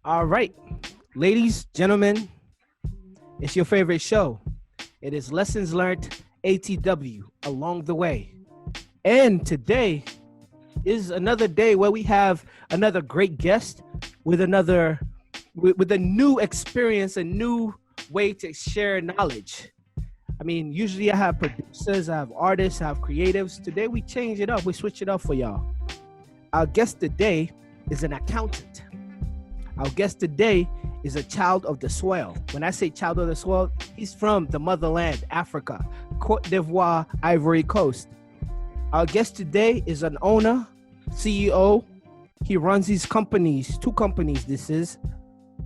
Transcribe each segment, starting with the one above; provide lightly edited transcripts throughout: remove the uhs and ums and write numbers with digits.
All right, ladies, gentlemen, it's your favorite show. It is Lessons Learned ATW along the way. And today is another day where we have another great guest with with a new experience, a new way to share knowledge. I mean, usually I have producers, I have artists, I have creatives. Today we change it up. We switch it up for y'all. Our guest today is an accountant. Our guest today is a child of the soil. When I say child of the soil, he's from the motherland, Africa, Cote d'Ivoire, Ivory Coast. Our guest today is an owner, CEO. He runs these companies, two companies. This is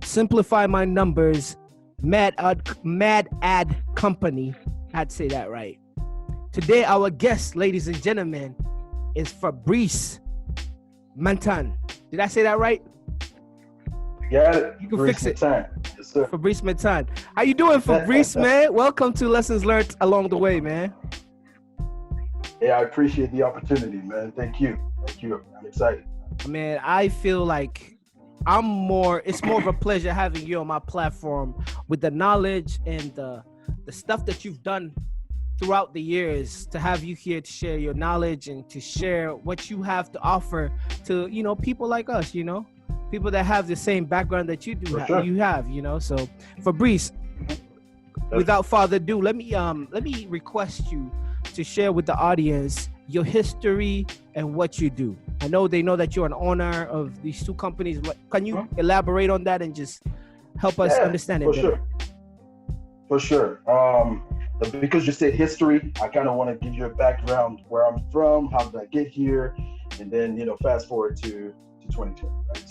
Simplify My Numbers, M.A.D Company. I'd say that right. Today, our guest, ladies and gentlemen, is Fabrice Metan. Did I say that right? Got it. You can Fabrice fix it. Metan. Yes, sir. Fabrice Metan. How you doing, Fabrice, man? Welcome to Lessons Learned Along the Way, man. Yeah, I appreciate the opportunity, man. Thank you. I'm excited. Man, I feel like it's more of a pleasure having you on my platform with the knowledge and the stuff that you've done throughout the years, to have you here to share your knowledge and to share what you have to offer to, people like us, people that have the same background that you do. Sure. You have, so Fabrice, without further ado, let me request you to share with the audience your history and what you do. I know they know that you're an owner of these two companies. Can you elaborate on that and just help us understand it better? For sure. Because you said history, I kind of want to give you a background where I'm from, how did I get here, and then fast forward to 2020. Right?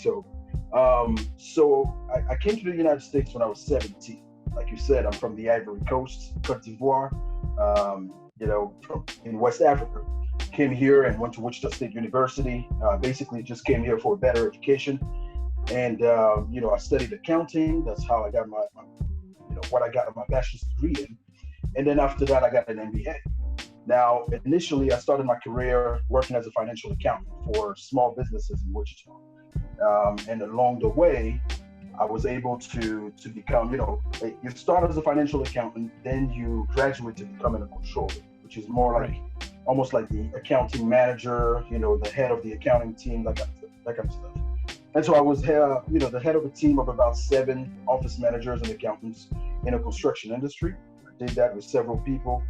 So I came to the United States when I was 17. Like you said, I'm from the Ivory Coast, Cote d'Ivoire, in West Africa. Came here and went to Wichita State University. Basically, just came here for a better education, and I studied accounting. That's how I got what I got my bachelor's degree in, and then after that, I got an MBA. Now, initially, I started my career working as a financial accountant for small businesses in Wichita, and along the way, I was able to become, you start as a financial accountant, then you graduate to becoming a controller, which is more like almost like the accounting manager, the head of the accounting team, that kind of stuff. And so I was, the head of a team of about 7 office managers and accountants in a construction industry. I did that with several people.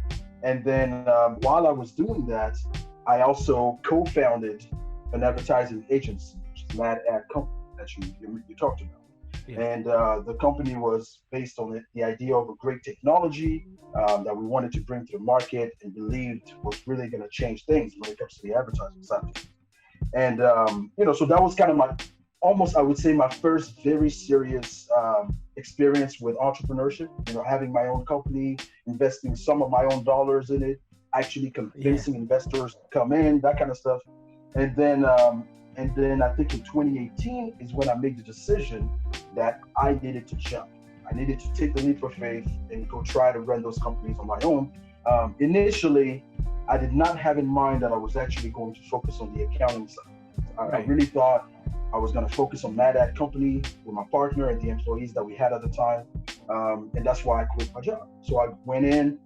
And then while I was doing that, I also co-founded an advertising agency, which is M.A.D Company that you talked about. Yeah. And the company was based on the idea of a great technology that we wanted to bring to the market and believed was really going to change things when it comes to the advertising side. And, so that was kind of I would say my first very serious experience with entrepreneurship, having my own company, investing some of my own dollars in it, actually convincing investors to come in, that kind of stuff. And then I think in 2018 is when I made the decision that I needed to jump. I needed to take the leap of faith and go try to run those companies on my own. Initially, I did not have in mind that I was actually going to focus on the accounting side. I really thought I was going to focus on M.A.D Company with my partner and the employees that we had at the time. And that's why I quit my job. So I went in,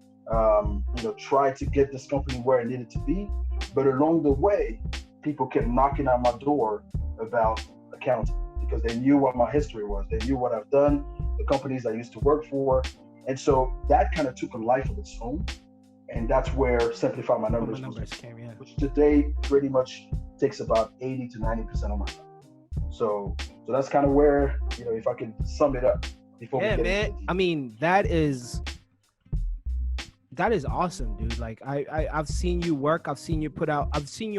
tried to get this company where it needed to be. But along the way, people kept knocking on my door about accounting because they knew what my history was. They knew what I've done, the companies I used to work for. And so that kind of took a life of its own. And that's where Simplify My Numbers came, which today pretty much takes about 80 to 90% of my time. So that's kind of where, if I can sum it up before we get man. I mean, that is awesome, dude. Like I've seen you work. I've seen you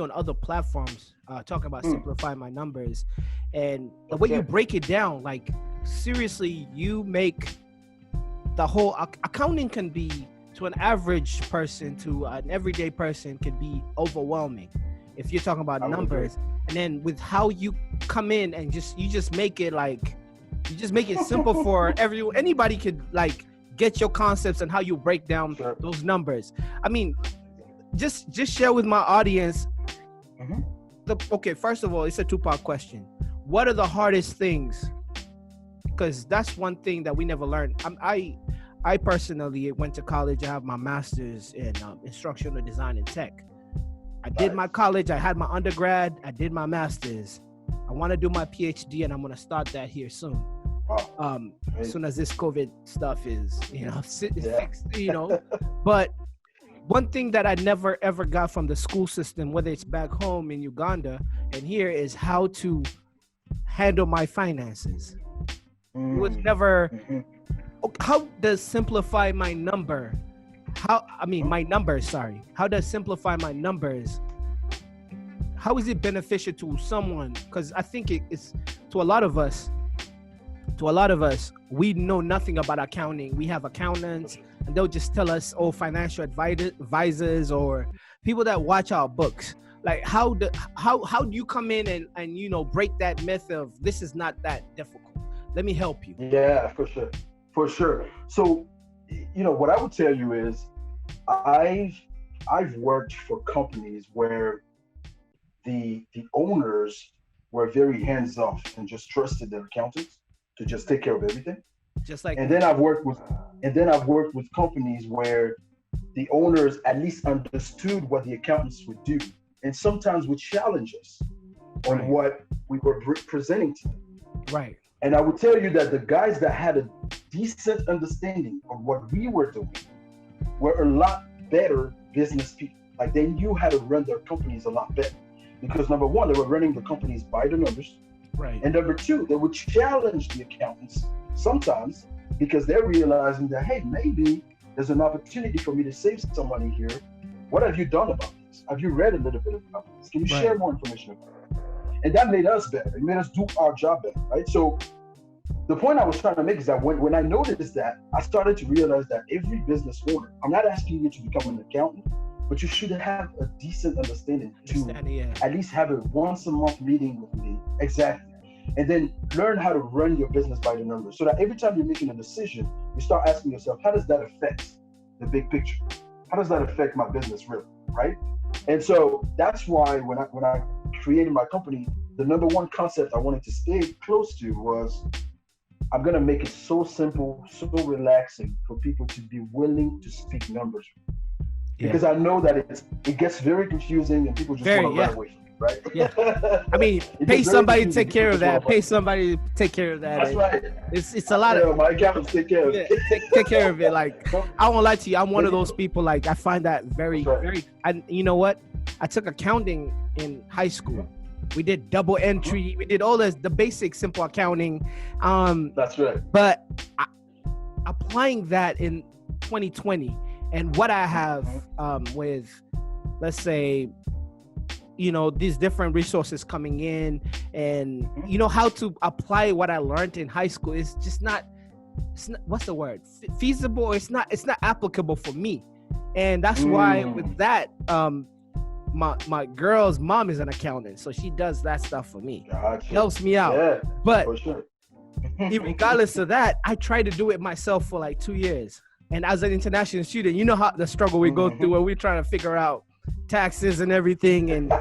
on other platforms talking about Simplify My Numbers, and the way you break it down, like seriously, you make the whole accounting can be, to an average person, to an everyday person, can be overwhelming if you're talking about numbers. And then with how you come in and you just make it simple for everyone. Anybody could get your concepts and how you break down those numbers. I mean, just share with my audience. Okay, first of all, it's a 2-part question. What are the hardest things because that's one thing that we never learned. I personally went to college. I have my master's in instructional design and tech. I did my college. I had my undergrad. I did my master's. I want to do my PhD, and I'm going to start that here soon. Wow. As soon as this COVID stuff is, fixed, But one thing that I never ever got from the school system, whether it's back home in Uganda and here, is how to handle my finances. It was never. How does simplify my number? My numbers. Sorry. How does simplify my numbers? How is it beneficial to someone? Because I think it's to a lot of us. We know nothing about accounting. We have accountants, and they'll just tell us, financial advisors or people that watch our books. Like, how do you come in and break that myth of this is not that difficult? Let me help you. Yeah, for sure. So, what I would tell you is, I've worked for companies where the owners were very hands off and just trusted their accountants to just take care of everything. And then I've worked with companies where the owners at least understood what the accountants would do, and sometimes would challenge us on what we were presenting to them. Right. And I would tell you that the guys that had a decent understanding of what we were doing were a lot better business people. Like, they knew how to run their companies a lot better, because number one, they were running the companies by the numbers. Right. And number two, they would challenge the accountants sometimes, because they're realizing that, hey, maybe there's an opportunity for me to save some money here. What have you done about this? Have you read a little bit about this? Can you share more information about it? And that made us better. It made us do our job better, right? So the point I was trying to make is that when I noticed that, I started to realize that every business owner, I'm not asking you to become an accountant, but you should have a decent understanding to at least have a once a month meeting with me. Exactly. And then learn how to run your business by the numbers, so that every time you're making a decision, you start asking yourself, how does that affect the big picture? How does that affect my business really, right? And so that's why when I created my company, the number one concept I wanted to stay close to was, I'm going to make it so simple, so relaxing for people to be willing to speak numbers. Because I know that it gets very confusing and people just want to run away from it, right? Yeah. I mean, pay somebody to take care of that. Pay somebody to take care of that. That's right. It's a lot of... My accountants take care of it. Take care of it. Like, I won't lie to you. I'm one of those people, like, I find that very... you know what? I took accounting in high school. We did double entry. We did all the basic simple accounting. That's right. But applying that in 2020, and what I have with, let's say, these different resources coming in, and how to apply what I learned in high school is just not, what's the word? Feasible. It's not applicable for me. And that's why with that, my girl's mom is an accountant, so she does that stuff for me. Gotcha. Helps me out. Yeah, but for sure. regardless of that, I tried to do it myself for like 2 years. And as an international student, you know how the struggle we go through when we're trying to figure out taxes and everything. And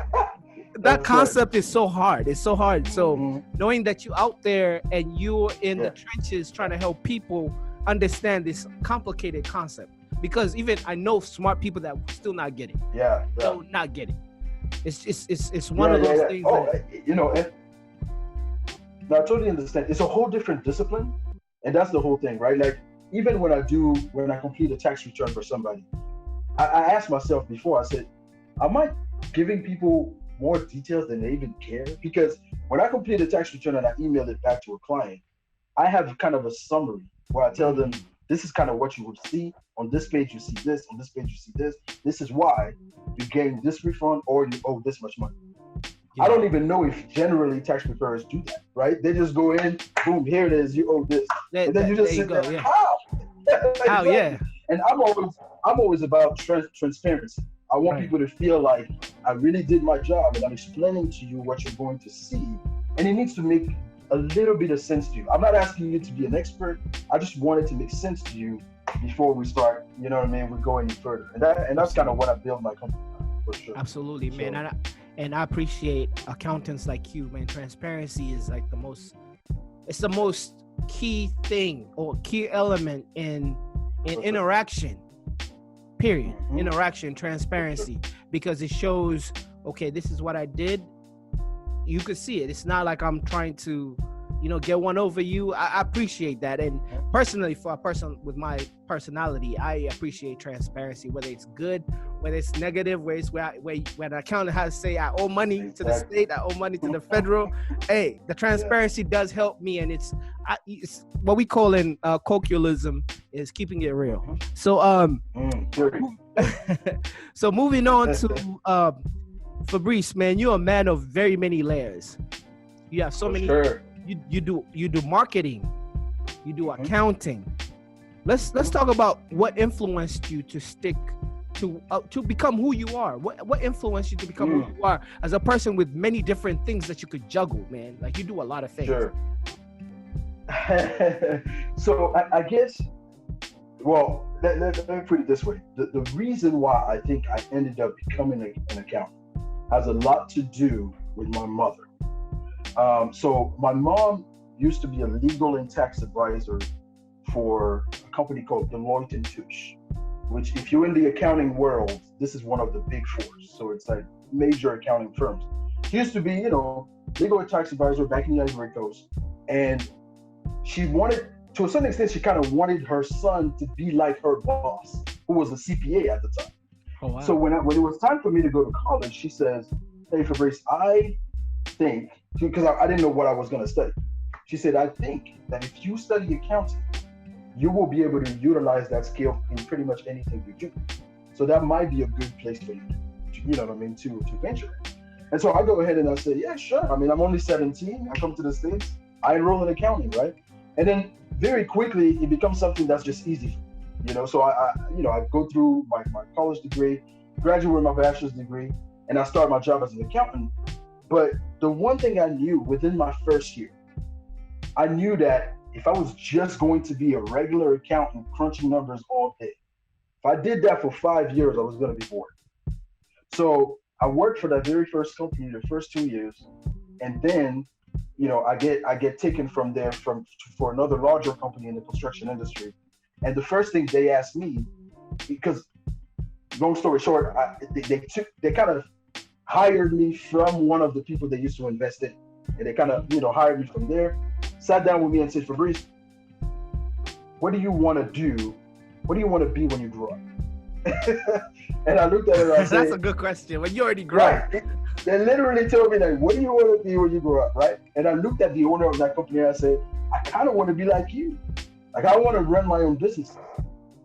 that concept is so hard. It's so hard. So knowing that you're out there and you're in the trenches trying to help people understand this complicated concept. Because even I know smart people that still not get it. Still not get it. It's one of those things. And I totally understand. It's a whole different discipline, and that's the whole thing, right? Like, even when I complete a tax return for somebody, I asked myself before. I said, am I giving people more details than they even care? Because when I complete a tax return and I email it back to a client, I have kind of a summary where I tell them, this is kind of what you would see. On this page, you see this. On this page, you see this. This is why you gain this refund or you owe this much money. I don't even know if generally tax preparers do that, right? They just go in, boom, here it is, you owe this. And then you just sit there, how? How, yeah. And I'm always about transparency. I want people to feel like I really did my job and I'm explaining to you what you're going to see. And it needs to make a little bit of sense to you. I'm not asking you to be an expert. I just want it to make sense to you before we start, you know what I mean? We go any further. And that's kind of what I built my company on, for sure. Absolutely, man. And I appreciate accountants like you, man. Transparency is like the most key thing or key element in sure. interaction. Period. Interaction, transparency, because it shows, okay, this is what I did. You could see it. It's not like I'm trying to, get one over you. I appreciate that. And personally, for a person with my personality, I appreciate transparency, whether it's good, whether it's negative, where it's where an accountant has to say, I owe money to the state, I owe money to the federal. Hey, the transparency does help me. And it's what we call in colloquialism is keeping it real. So, so moving on to Fabrice, man, you're a man of very many layers. You have so many. Sure. You do marketing, you do accounting. Let's talk about what influenced you to stick to become who you are. What influenced you to become who you are as a person with many different things that you could juggle, man? Like, you do a lot of things. Sure. So I guess, well, let me put it this way. The reason why I think I ended up becoming an accountant has a lot to do with my mother. So my mom used to be a legal and tax advisor for a company called Deloitte & Touche, which, if you're in the accounting world, this is one of the big fours. So it's like major accounting firms. She used to be, legal and tax advisor back in the Ivory Coast. And she wanted, to a certain extent, she kind of wanted her son to be like her boss, who was a CPA at the time. Oh, wow. So when it was time for me to go to college, she says, hey, Fabrice, I think, because I didn't know what I was going to study. She said, I think that if you study accounting, you will be able to utilize that skill in pretty much anything you do. So that might be a good place for you, to venture. And so I go ahead and I say, yeah, sure. I mean, I'm only 17. I come to the States. I enroll in accounting, right? And then very quickly, it becomes something that's just easy. So I go through my college degree, graduate with my bachelor's degree, and I start my job as an accountant. But the one thing I knew within my first year, I knew that if I was just going to be a regular accountant crunching numbers all day, if I did that for 5 years, I was going to be bored. So I worked for that very first company the first 2 years, and then I get taken from there for another larger company in the construction industry. And the first thing they asked me, because long story short, they kind of hired me from one of the people they used to invest in. And they kind of, hired me from there, sat down with me and said, Fabrice, what do you want to do? What do you want to be when you grow up? And I looked at her and I said, that's a good question. When you already grew up. Right. They literally told me, like, what do you want to be when you grow up, right? And I looked at the owner of that company and I said, I kind of want to be like you. Like, I want to run my own business.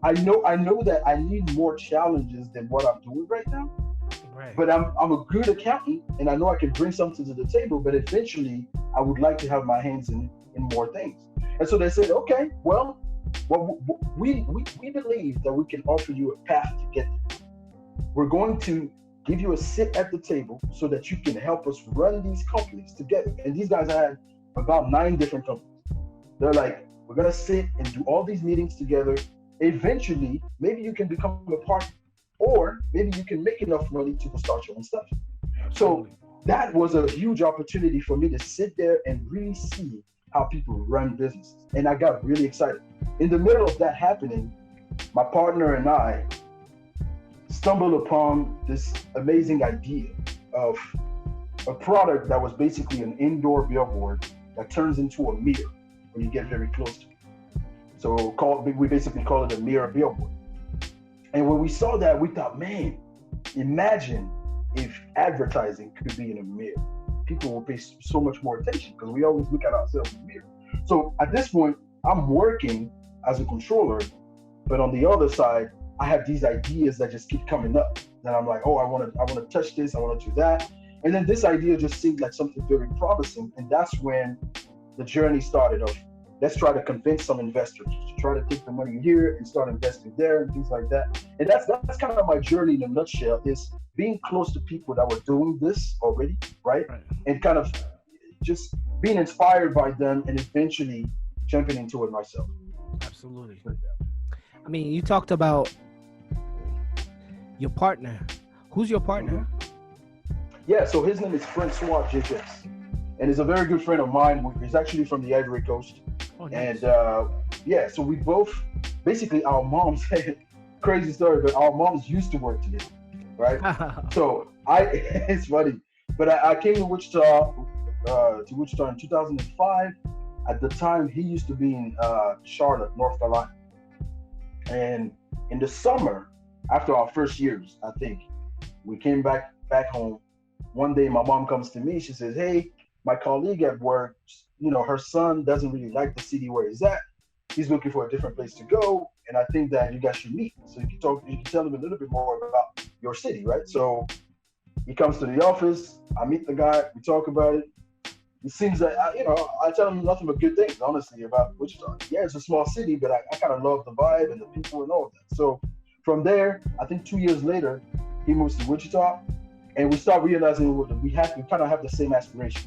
I know that I need more challenges than what I'm doing right now. Right. But I'm a good accountant, and I know I can bring something to the table, but eventually I would like to have my hands in more things. And so they said, okay, well, we believe that we can offer you a path to get there. We're going to give you a seat at the table so that you can help us run these companies together. And these guys had about 9 different companies. They're like, we're going to sit and do all these meetings together. Eventually, maybe you can become a partner, or maybe you can make enough money to start your own stuff. So that was a huge opportunity for me to sit there and really see how people run businesses. And I got really excited. In the middle of that happening, my partner and I stumbled upon this amazing idea of a product that was basically an indoor billboard that turns into a mirror when you get very close to it. So we basically call it a mirror billboard. And when we saw that, we thought, man, imagine if advertising could be in a mirror. People will pay so much more attention because we always look at ourselves in the mirror. So at this point, I'm working as a controller, but on the other side, I have these ideas that just keep coming up. And I'm like, oh, I want to touch this, I want to do that. And then this idea just seemed like something very promising. And that's when the journey started of, let's try to convince some investors to try to take the money here and start investing there and things like that. And that's kind of my journey in a nutshell, is being close to people that were doing this already, right? And kind of just being inspired by them and eventually jumping into it myself. Absolutely. I mean, you talked about your partner. Who's your partner? Yeah, so his name is Francois JJS. and he's a very good friend of mine. He's actually from the Ivory Coast. Oh, nice. And so we both, basically our moms, crazy story, but our moms used to work together, right? So it's funny, but I came to Wichita in 2005. At the time, he used to be in Charlotte, North Carolina. And in the summer, after our first years, I think, we came back home. One day, my mom comes to me. She says, "Hey, my colleague at work, her son doesn't really like the city where he's at. He's looking for a different place to go, and I think that you guys should meet. So you can tell him a little bit more about your city, right?" So he comes to the office. I meet the guy. We talk about it. It seems that I tell him nothing but good things, honestly, about Wichita. Yeah, it's a small city, but I kind of love the vibe and the people and all of that. So from there, I think 2 years later, he moves to Wichita, and we start realizing we kind of have the same aspirations.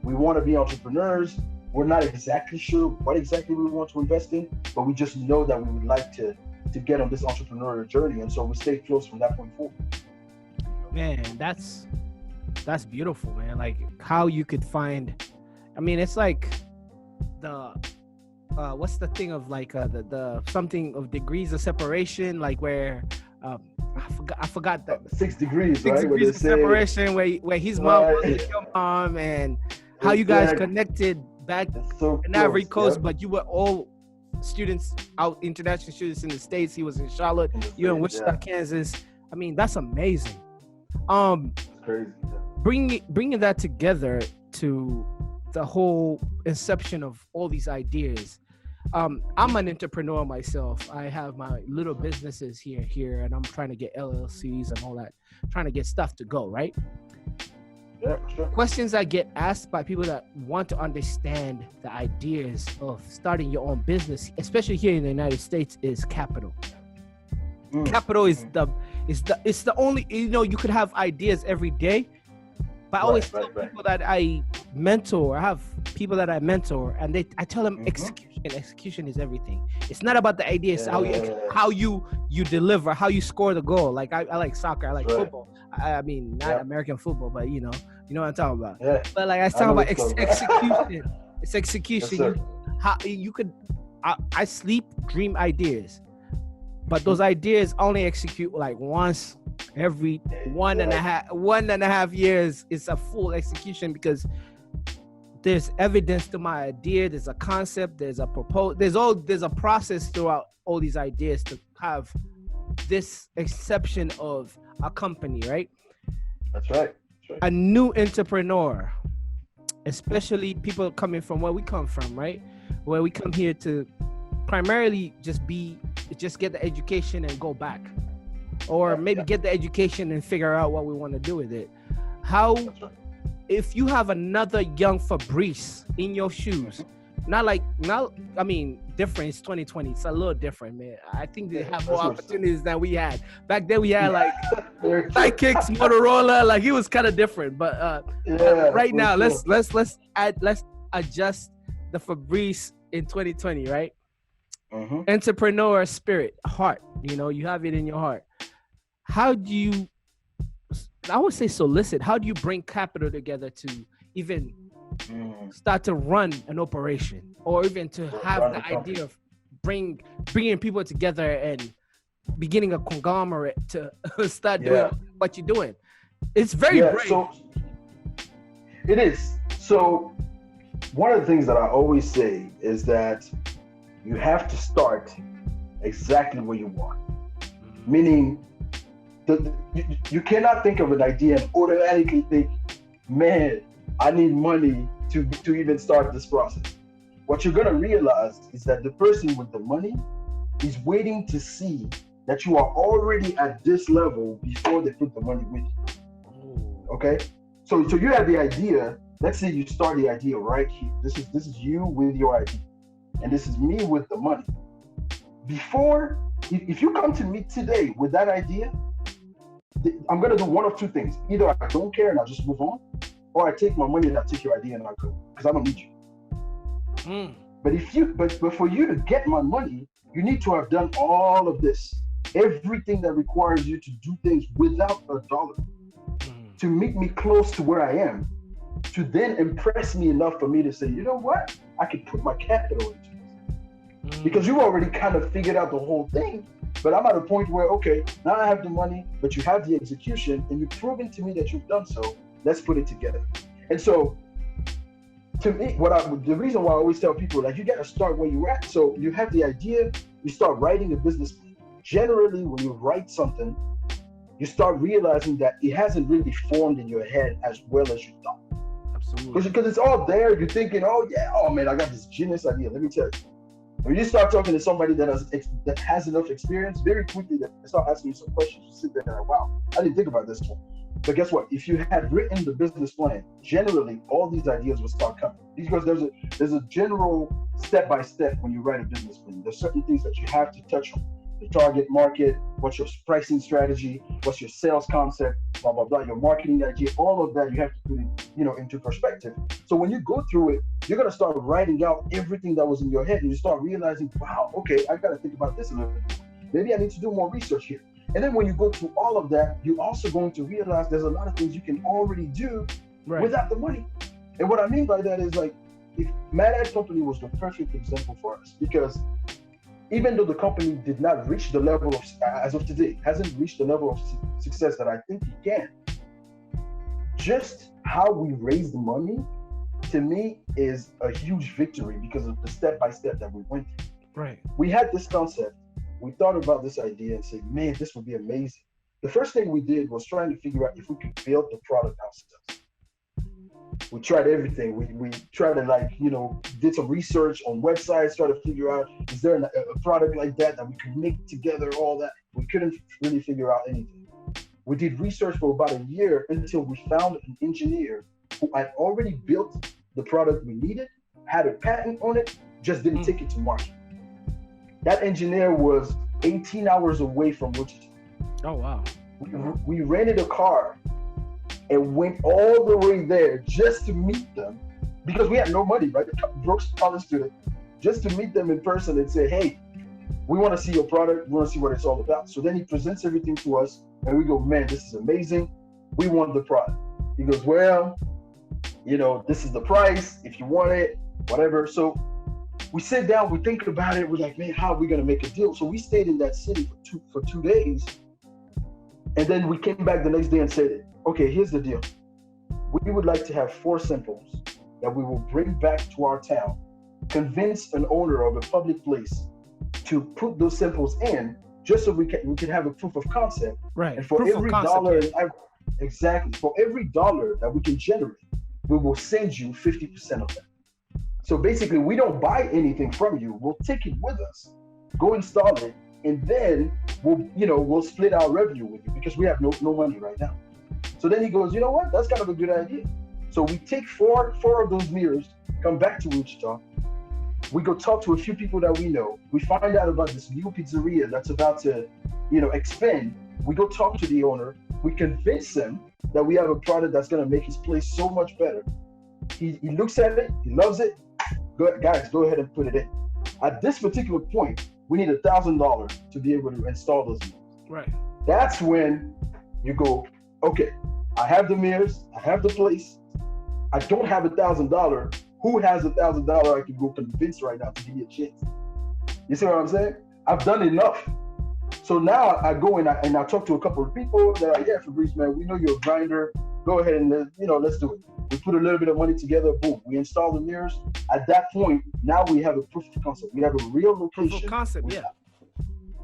We want to be entrepreneurs. We're not exactly sure what exactly we want to invest in, but we just know that we would like to get on this entrepreneurial journey, and so we stay close from that point forward. Man, that's beautiful, man. Like how you could find, I mean, it's like the what's the thing of like the something of degrees of separation, like where I forgot that 6 degrees, six right? degrees of separation, where his mom wasn't your mom, and how you guys connected back in Ivory Coast, but you were all students out, international students in the States. He was in Charlotte, you in Wichita, Kansas. I mean, that's amazing. It's crazy. Bringing that together to the whole inception of all these ideas. I'm an entrepreneur myself. I have my little businesses here, and I'm trying to get LLCs and all that, trying to get stuff to go, right? Yeah, sure. Questions I get asked by people that want to understand the ideas of starting your own business, especially here in the United States, is capital. Capital is the only, you could have ideas every day, but I always tell people that I mentor, I have people that I mentor, and I tell them execution is everything. It's not about the idea, it's how you deliver, how you score the goal. Like I like soccer, I like football. I mean, not American football, but you know what I'm talking about. Yeah. But like I talk about execution. It's execution. Yes, I sleep, dream ideas, but those ideas only execute like once every one and a half years. It's a full execution because there's evidence to my idea. There's a concept. There's a proposal. There's a process throughout all these ideas to have this exception of a company, right? That's right. A new entrepreneur, especially people coming from where we come from, right? Where we come here to primarily just get the education and go back, or maybe get the education and figure out what we want to do with it. How, if you have another young Fabrice in your shoes, different. It's 2020. It's a little different, man. I think they have more opportunities than we had. Back then we had like sidekicks, Motorola, like it was kind of different. But right now, let's adjust the Fabrice in 2020, right? Entrepreneur spirit, heart, you have it in your heart. How do you, I would say solicit, how do you bring capital together to even start to run an operation, or even to have the idea of bringing people together and beginning a conglomerate to start doing what you're doing? It's very brave. So it is. So one of the things that I always say is that you have to start exactly where you want. Meaning, you cannot think of an idea and automatically think, man, I need money to even start this process. What you're gonna realize is that the person with the money is waiting to see that you are already at this level before they put the money with you. Okay? So you have the idea. Let's say you start the idea right here. This is you with your idea, and this is me with the money. Before, if you come to me today with that idea, I'm gonna do one of two things. Either I don't care and I just move on, or I take my money and I take your idea and I go, because I don't need you. But for you to get my money, you need to have done all of this, everything that requires you to do things without a dollar, to meet me close to where I am. to then impress me enough for me to say, you know what, I could put my capital into this. Because you already kind of figured out the whole thing, but I'm at a point where, okay, now I have the money, but you have the execution, and you've proven to me that you've done so. Let's put it together. And so, to me, the reason why I always tell people, like, you got to start where you're at. So you have the idea, you start writing a business plan. Generally, when you write something, you start realizing that it hasn't really formed in your head as well as you thought. Absolutely. Because it's all there. You're thinking, oh yeah, oh man, I got this genius idea. Let me tell you. When you start talking to somebody that has enough experience, very quickly they start asking you some questions. You sit there and like, wow, I didn't think about this one. But guess what? If you had written the business plan, generally all these ideas will start coming. Because there's a general step-by-step when you write a business plan. There's certain things that you have to touch on. The target market, what's your pricing strategy, what's your sales concept, blah, blah, blah, your marketing idea, all of that you have to put it, into perspective. So when you go through it, you're gonna start writing out everything that was in your head, and you start realizing, wow, okay, I gotta think about this a little bit. Maybe I need to do more research here. And then when you go through all of that, you're also going to realize there's a lot of things you can already do without the money. And what I mean by that is, like, if M.A.D company was the perfect example for us, because even though the company did not reach the level of, as of today, hasn't reached the level of success that I think it can, just how we raised the money, to me, is a huge victory because of the step-by-step that we went through. Right. We had this concept, we thought about this idea and said, man, this would be amazing. The first thing we did was trying to figure out if we could build the product ourselves. We tried everything. We tried to did some research on websites, try to figure out, is there a product like that we could make together, all that. We couldn't really figure out anything. We did research for about a year until we found an engineer who had already built the product we needed, had a patent on it, just didn't take it to market. That engineer was 18 hours away from Wichita. Oh, wow. We rented a car and went all the way there just to meet them, because we had no money, right? Broke college student, just to meet them in person and say, hey, we want to see your product. We want to see what it's all about. So then he presents everything to us and we go, man, this is amazing. We want the product. He goes, well, this is the price. If you want it, whatever. So we sit down, we think about it. We're like, man, how are we going to make a deal? So we stayed in that city for 2 days. And then we came back the next day and said, okay, here's the deal. We would like to have 4 samples that we will bring back to our town, convince an owner of a public place to put those samples in, just so we can have a proof of concept. Right. And for every dollar, exactly, for every dollar that we can generate, we will send you 50% of that. So basically, we don't buy anything from you. We'll take it with us, go install it, and then we'll split our revenue with you, because we have no money right now. So then he goes, you know what? That's kind of a good idea. So we take four of those mirrors, come back to Wichita. We go talk to a few people that we know. We find out about this new pizzeria that's about to, expand. We go talk to the owner. We convince him that we have a product that's going to make his place so much better. He looks at it. He loves it. Guys, go ahead and put it in. At this particular point, we need $1,000 to be able to install those mirrors. Right. That's when you go, okay, I have the mirrors, I have the place. I don't have $1,000. Who has $1,000 I can go convince right now to give me a chance? You see what I'm saying? I've done enough. So now I go and I talk to a couple of people that are like, yeah, Fabrice, man, we know you're a grinder. Go ahead and let's do it. We put a little bit of money together. Boom, we install the mirrors. At that point, now we have a proof of concept. We have a real location. Proof of concept, yeah.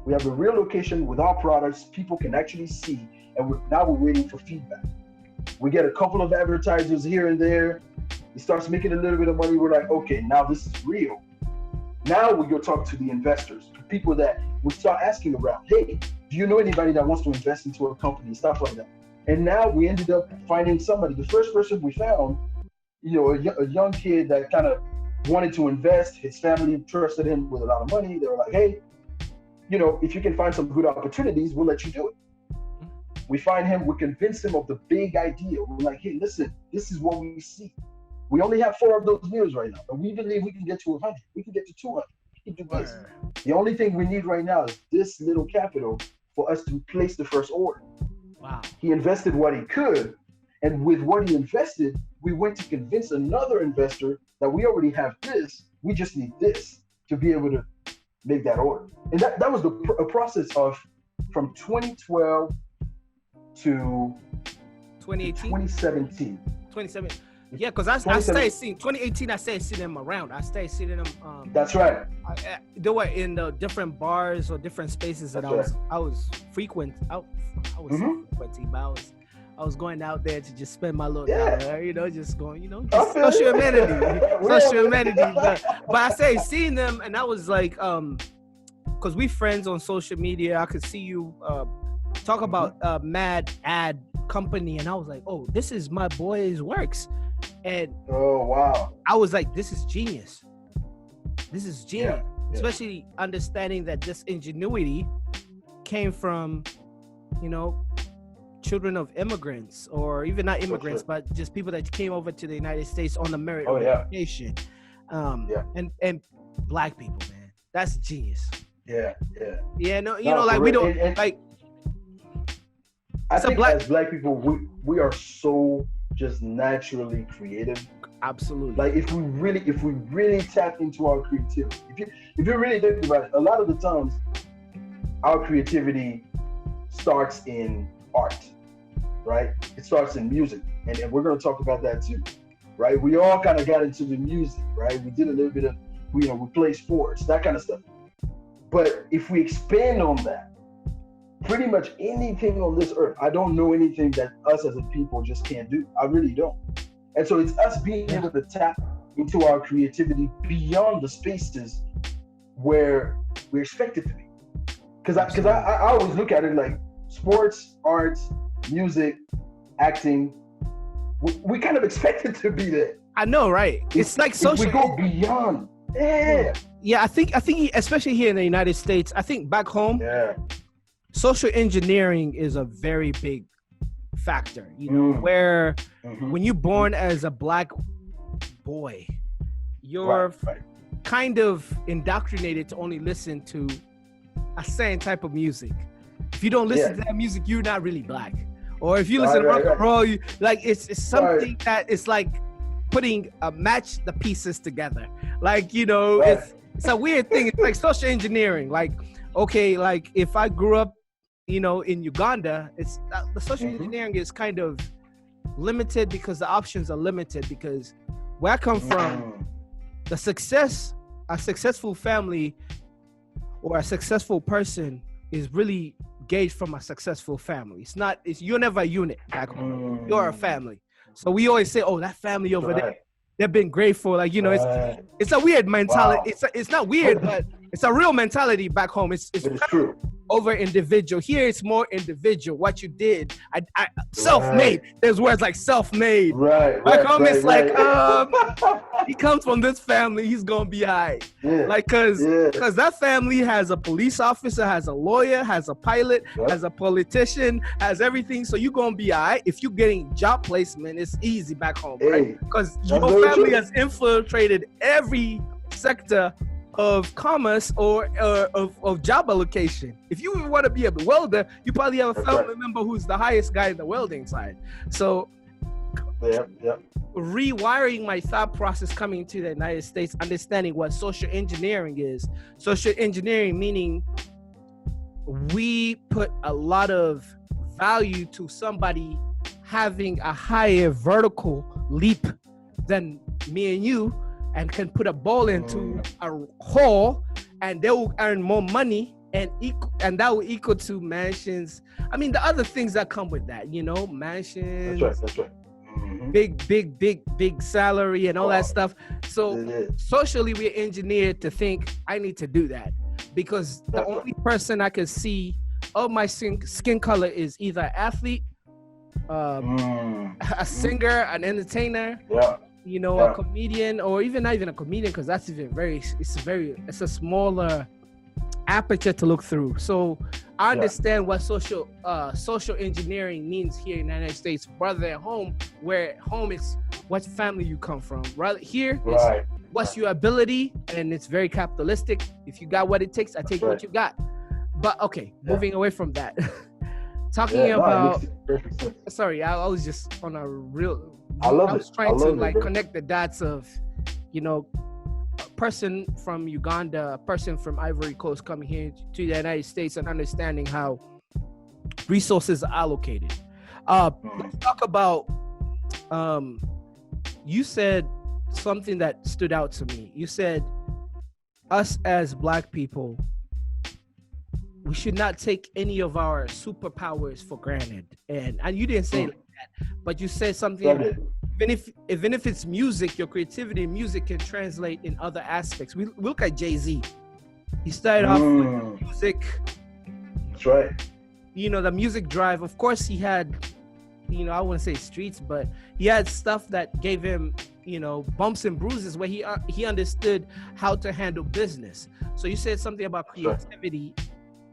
We have a real location with our products. People can actually see, and now we're waiting for feedback. We get a couple of advertisers here and there. It starts making a little bit of money. We're like, okay, now this is real. Now we go talk to the investors, to people that we start asking around, hey, do you know anybody that wants to invest into a company, stuff like that. And now we ended up finding somebody. The first person we found, a young kid that kind of wanted to invest. His family trusted him with a lot of money. They were like, hey, if you can find some good opportunities, we'll let you do it. We find him, we convince him of the big idea. We're like, hey, listen, this is what we see. We only have 4 of those mirrors right now, but we believe we can get to 100. We can get to 200. We can do this. The only thing we need right now is this little capital for us to place the first order. Wow. He invested what he could, And with what he invested, we went to convince another investor that we already have this. We just need this to be able to make that order. And that was a process of from 2012 to 2017. 2017. Yeah, because I started seeing 2018. I started seeing them around. I started seeing them. That's right. They were in the different bars or different spaces that I was frequenting. But I was going out there to just spend my little dollar, just going, just social amenity, social amenity. But I started seeing them, and I was like, because we friends on social media. I could see you talk about M.A.D company, and I was like, oh, this is my boy's works. And oh wow, I was like, this is genius. Especially understanding that this ingenuity came from, children of immigrants, or even not immigrants, but just people that came over to the United States on the merit of education. And black people, man, that's genius. We don't I think as black people, we are so just naturally creative. Absolutely. Like if we really tap into our creativity, if you really think about it, a lot of the times our creativity starts in art, right? It starts in music, and we're going to talk about that too, right? We all kind of got into the music, right? We did a little bit of, we play sports, that kind of stuff. But if we expand on that, pretty much anything on this earth, I don't know anything that us as a people just can't do. I really don't. And so it's us being able to tap into our creativity beyond the spaces where we're expected to be. Because I always look at it like sports, arts, music, acting, we kind of expected to be there. I know, right? It's like social. We go beyond. Yeah, I think especially here in the United States, I think back home, social engineering is a very big factor, where when you're born as a black boy, you're kind of indoctrinated to only listen to a certain type of music. If you don't listen to that music, you're not really black. Or if you listen to rock and roll, it's something that is like putting match the pieces together. Like, it's a weird thing. It's like social engineering. Like, okay, like if I grew up in Uganda, it's the social engineering is kind of limited because the options are limited, because where I come from, a successful family or a successful person is really gauged from a successful family. You're never a unit back home. You're a family. So we always say, oh, that family over there, they've been grateful. Like, it's a weird mentality. Wow. It's not weird, but it's a real mentality back home. It's true. Over individual. Here it's more individual. What you did, self-made. There's words like self-made. Back home it's like, he comes from this family, he's gonna be alright. Like, cause that family has a police officer, has a lawyer, has a pilot, has a politician, has everything. So you're gonna be alright. If you're getting job placement, it's easy back home, right? Because your family has infiltrated every sector of commerce or of job allocation. If you want to be a welder, you probably have a family member who's the highest guy in the welding side. So rewiring my thought process coming to the United States, understanding what social engineering is. Social engineering meaning we put a lot of value to somebody having a higher vertical leap than me and you, and can put a ball into a hole, and they will earn more money, and that will equal to mansions. I mean, the other things that come with that, mansions. That's right. Big salary and all that stuff. So socially, we're engineered to think I need to do that, because the only person I can see of my skin color is either an athlete, a singer, an entertainer. A comedian, or even not even a comedian, because that's even it's a smaller aperture to look through. So I understand what social engineering means here in the United States, rather than home, where home is what family you come from. Right here, it's what's your ability, and it's very capitalistic. If you got what it takes, I take what you got. But okay, moving away from that. talking No, it about. makes perfect sense. Sorry, I was just on a real. I love was it. trying to like bro. connect the dots of, you know, a person from Uganda, a person from Ivory Coast coming here to the United States and understanding how resources are allocated. Let's talk about. You said something that stood out to me. You said, us as Black people, we should not take any of our superpowers for granted. And you didn't say it like that, but you said something. Even if it's music, your creativity in music can translate in other aspects. We look at Jay-Z. He started off with music. That's right. You know, the music drive. Of course, he had, you know, I wouldn't say streets, but he had stuff that gave him, you know, bumps and bruises where he understood how to handle business. So you said something about creativity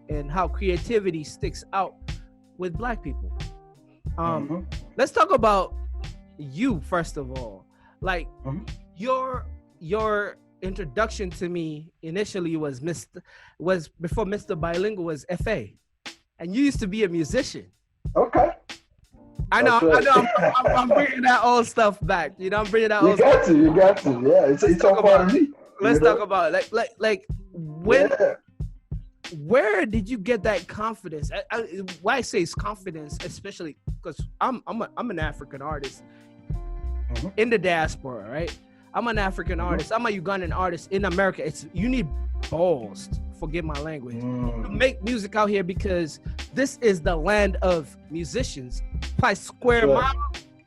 and how creativity sticks out with Black people. Let's talk about you first of all. Like your introduction to me initially was before Mr. Bilingual was FA, and you used to be a musician. Okay. I know. I'm bringing that old stuff back. You know, I'm bringing that old stuff. You got to. Yeah, it's all part of me. Let's talk about like when. Yeah. Where did you get that confidence? Why I say it's confidence, especially because I'm an African artist in the diaspora, right? I'm an African artist. I'm a Ugandan artist in America. You need balls, forgive my language, to make music out here because this is the land of musicians. By square mile,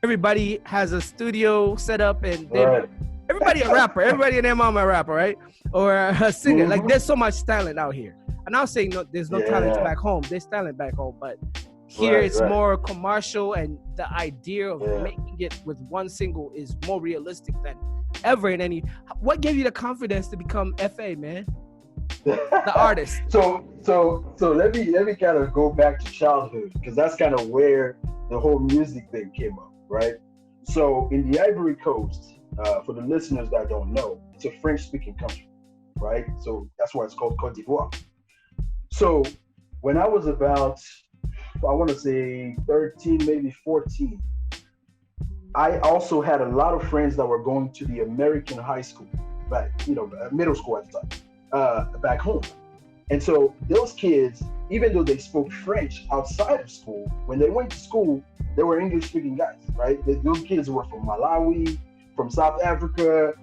everybody has a studio set up, and everybody a rapper. Everybody and their mama a rapper, right? Or a singer. Like there's so much talent out here. I'm not saying there's no talent back home. There's talent back home, but here it's more commercial, and the idea of making it with one single is more realistic than ever in any. What gave you the confidence to become FA, man? The artist. So let me kind of go back to childhood, because that's kind of where the whole music thing came up, right? So in the Ivory Coast, for the listeners that don't know, it's a French-speaking country, right? So that's why it's called Côte d'Ivoire. So when I was about, I want to say 13, maybe 14, I also had a lot of friends that were going to the American high school, middle school at the time, back home. And so those kids, even though they spoke French outside of school, when they went to school, they were English-speaking guys, right? Those kids were from Malawi, from South Africa,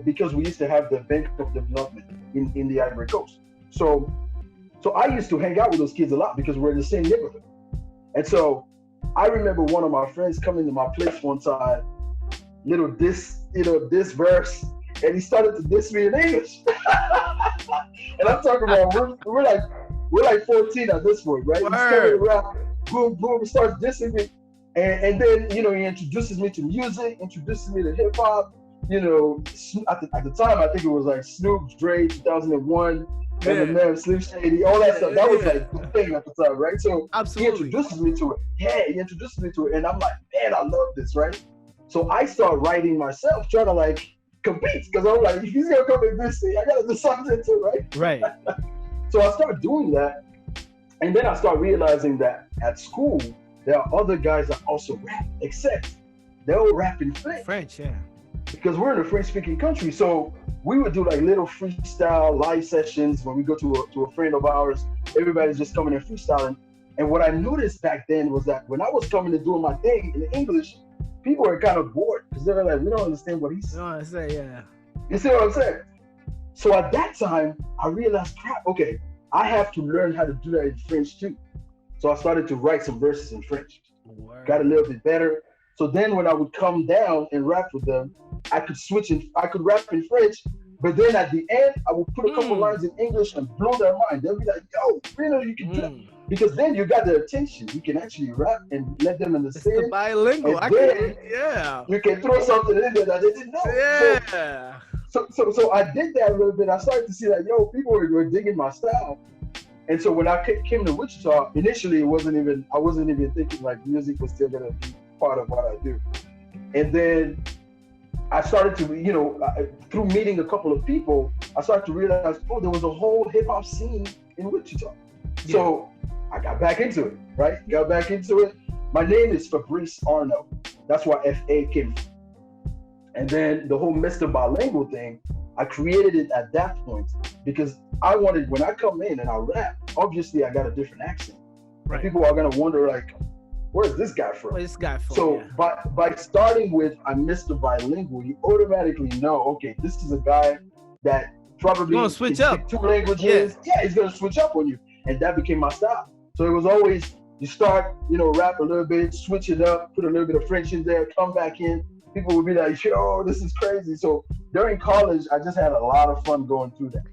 because we used to have the Bank of Development in the Ivory Coast. So I used to hang out with those kids a lot because we're in the same neighborhood. And so I remember one of my friends coming to my place one time, this verse, and he started to diss me in English. And I'm talking about we're like 14 at this point, right? He's coming around, boom, boom, he starts dissing me. And then, he introduces me to music, introduces me to hip hop. At the time, I think it was like Snoop, Dre, 2001, Eminem, Slim Shady, all that stuff. That was like the thing at the time, right? So absolutely. He introduces me to it. Yeah, he introduces me to it. And I'm like, man, I love this, right? So I start writing myself, trying to like compete, because I'm like, if he's gonna come and this thing, I gotta do something too, right? Right. So I started doing that. And then I start realizing that at school, there are other guys that also rap, except they all rap in French. Yeah. Because we're in a French-speaking country, so we would do like little freestyle live sessions when we go to a friend of ours. Everybody's just coming and freestyling. And what I noticed back then was that when I was coming and doing my thing in English, people were kind of bored because they were like, we don't understand what he's saying. No, I say, yeah. You see what I'm saying? So at that time, I realized, crap, okay, I have to learn how to do that in French too. So I started to write some verses in French. Got a little bit better. So then when I would come down and rap with them, I could rap in French, but then at the end, I would put a couple lines in English and blow their mind. They'll be like, yo, you can do that. Because then you got their attention. You can actually rap and let them understand. It's the bilingual. You can throw something in there that they didn't know. Yeah. So I did that a little bit. I started to see that, people were digging my style. And so when I came to Wichita, initially I wasn't even thinking like music was still gonna be part of what I do. And then I started to, through meeting a couple of people, I started to realize, there was a whole hip hop scene in Wichita. So I got back into it, right? Got back into it. My name is Fabrice Arno. That's why FA came from. And then the whole Mr. Bilingual thing, I created it at that point because I wanted, when I come in and I rap, obviously I got a different accent. Right. People are going to wonder, like, where's this guy from? Where's this guy from? So by starting with I'm Mr. Bilingual, you automatically know, okay, this is a guy that probably gonna switch up 2 languages. Yeah, he's going to switch up on you. And that became my style. So it was always, you start, rap a little bit, switch it up, put a little bit of French in there, come back in. People would be like, yo, this is crazy. So during college, I just had a lot of fun going through that.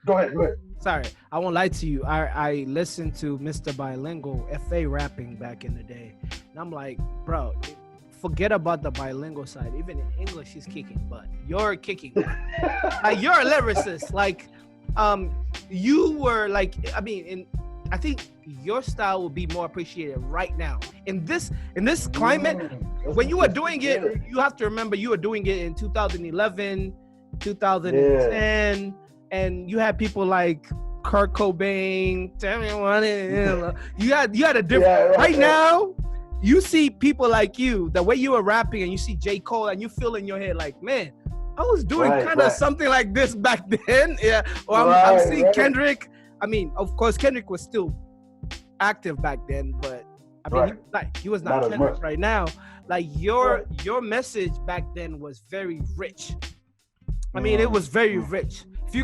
Go ahead. Sorry, I won't lie to you. I listened to Mr. Bilingual, FA rapping back in the day. And I'm like, bro, forget about the bilingual side. Even in English, he's kicking butt. You're kicking butt. Like, you're a lyricist. Like, you were like, I think your style will be more appreciated right now. In this climate, when you were doing it, you have to remember you were doing it in 2011, 2010, and you had people like Kurt Cobain, tell me what it is. You had a different right now. You see people like you, the way you were rapping, and you see J. Cole, and you feel in your head like, man, I was doing kind of something like this back then. Yeah. Or I'm seeing Kendrick. I mean, of course, Kendrick was still active back then, but he was not Kendrick right now. Like your message back then was very rich. I mean, it was very rich. If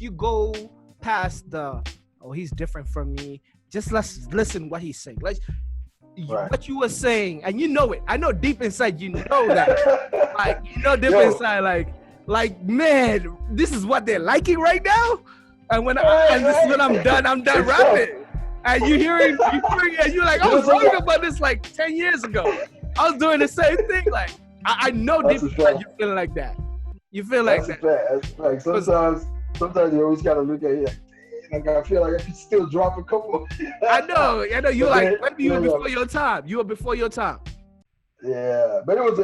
you go past he's different from me, just let's listen what he's saying. Like what you were saying, and you know it. I know deep inside you know that. Like, deep inside, like man, this is what they're liking right now. And this is when I'm done rapping. And you hearing, and you're like, I was talking about this like 10 years ago. I was doing the same thing. Like, I know deep inside you feeling like that. You feel like that. That's like sometimes you always gotta look at it like I feel like I could still drop a couple. I know. You're like, maybe you were before your time. You were before your time. Yeah, but it was,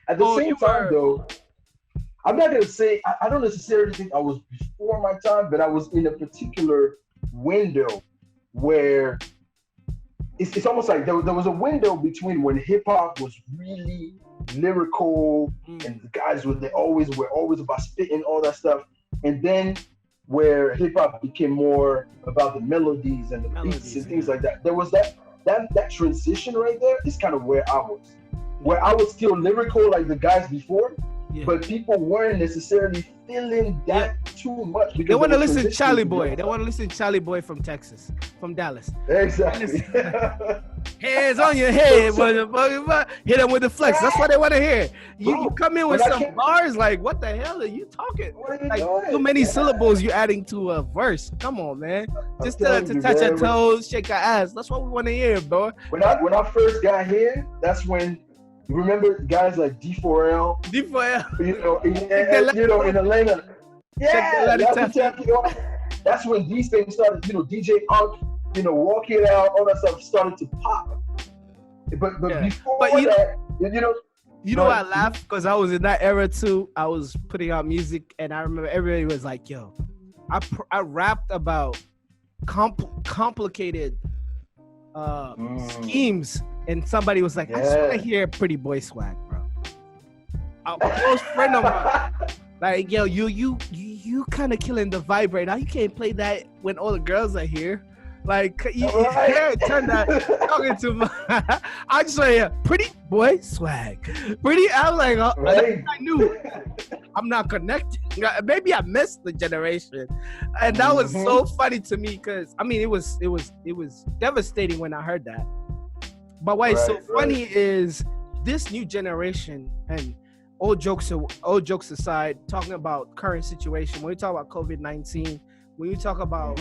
at the same time though. I'm not gonna say I don't necessarily think I was before my time, but I was in a particular window where it's almost like there was a window between when hip hop was really lyrical and the guys were always about spitting all that stuff, and then where hip hop became more about the melodies and the beats and things like that. There was that transition right there is kind of where I was still lyrical like the guys before. Yeah. But people weren't necessarily feeling that too much. They want to listen to Charlie Boy. They want to listen to Charlie Boy from Texas, from Dallas. Exactly. Hands on your head, motherfucker. Hit them with the flex. That's what they want to hear. You come in with some bars like, what the hell are you talking? Like, too many syllables you're adding to a verse. Come on, man. Just to touch your toes, shake your ass. That's what we want to hear, bro. When I first got here, that's when. Remember guys like D4L? In Atlanta. Yeah, that's when these things started, DJ Unk, Walk It Out, all that stuff started to pop. But before I laugh because I was in that era too. I was putting out music and I remember everybody was like, yo, I rapped about complicated schemes. And somebody was like, I just want to hear Pretty Boy Swag, bro. A close friend of mine. Like, yo, you kind of killing the vibe right now. You can't play that when all the girls are here. Like, you can't turn that talking to my. I just want to hear Pretty Boy Swag. I'm like, I knew I'm not connected. Maybe I missed the generation, and that was so funny to me because it was devastating when I heard that. But what is so funny is this new generation, and all jokes aside, talking about current situation, when we talk about COVID-19, when you talk about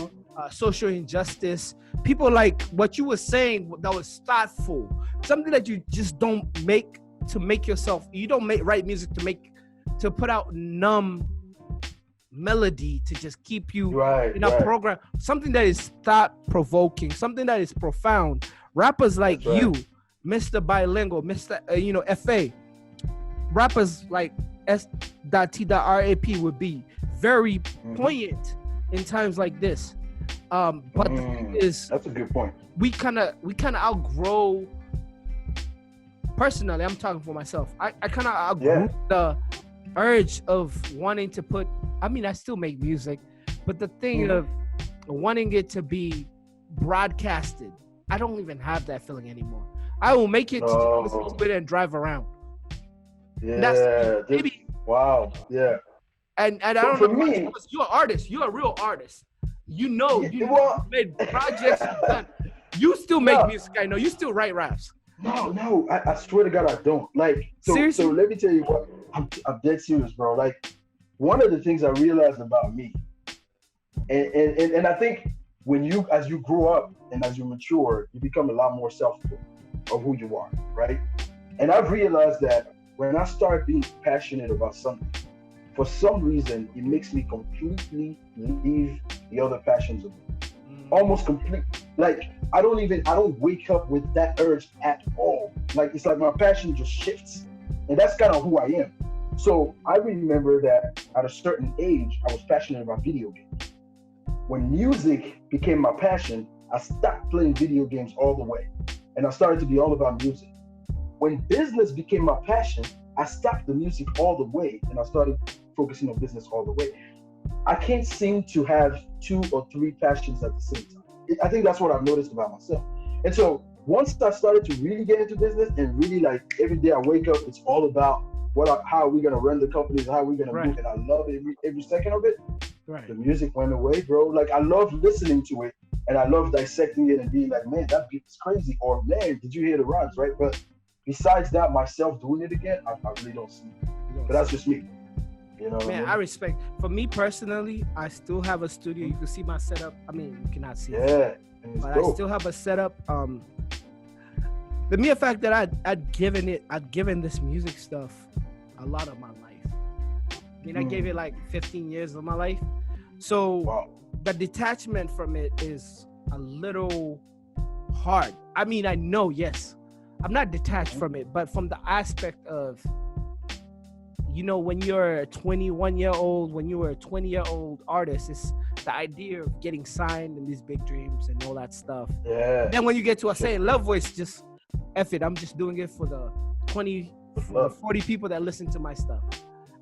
social injustice, people like what you were saying that was thoughtful, something that you just don't make to make yourself, you don't write music to put out numb melody to just keep you in a program, something that is thought-provoking, something that is profound. Rappers like you, Mr. Bilingual, Mr. FA, rappers like S.T.RAP would be very poignant in times like this. But the thing is, that's a good point. we kind of outgrow. Personally, I'm talking for myself. I kind of outgrew the urge of wanting to put. I mean, I still make music, but the thing of wanting it to be broadcasted, I don't even have that feeling anymore. I will make it to listen to it and drive around. Yeah. Wow. Yeah. And I don't know, because you're an artist. You're a real artist. You made projects. You still make music. I know. You still write raps. No. I swear to God, I don't. Like, seriously? So let me tell you what. I'm dead serious, bro. Like, one of the things I realized about me, and I think as you grow up and as you mature, you become a lot more self-aware of who you are, right? And I've realized that when I start being passionate about something, for some reason, it makes me completely leave the other passions of me. Almost complete. Like, I don't wake up with that urge at all. Like, it's like my passion just shifts. And that's kind of who I am. So I remember that at a certain age, I was passionate about video games. When music became my passion, I stopped playing video games all the way. And I started to be all about music. When business became my passion, I stopped the music all the way and I started focusing on business all the way. I can't seem to have 2 or 3 passions at the same time. I think that's what I've noticed about myself. And so once I started to really get into business and really, like, every day I wake up, it's all about how are we going to run the companies, how are we going to move, and I love every second of it. The music went away, bro. Like, I love listening to it and I love dissecting it and being like, man, that beat is crazy, or man, did you hear the rhymes, right? But besides that, myself doing it again, I really don't see it. But that's just me. You know, man, I respect. For me personally, I still have a studio. You can see my setup. I mean, you cannot see it, but dope. I still have a setup. The mere fact that I'd given this music stuff a lot of my life. I mean, I gave it like 15 years of my life. So the detachment from it is a little hard. I mean, I know, yes, I'm not detached from it, but from the aspect of, you know, when you're a 21-year-old, when you were a 20-year-old artist, it's the idea of getting signed and these big dreams and all that stuff. Yeah. Then when you get to a saying love voice, just F it. I'm just doing it for the 40 people that listen to my stuff.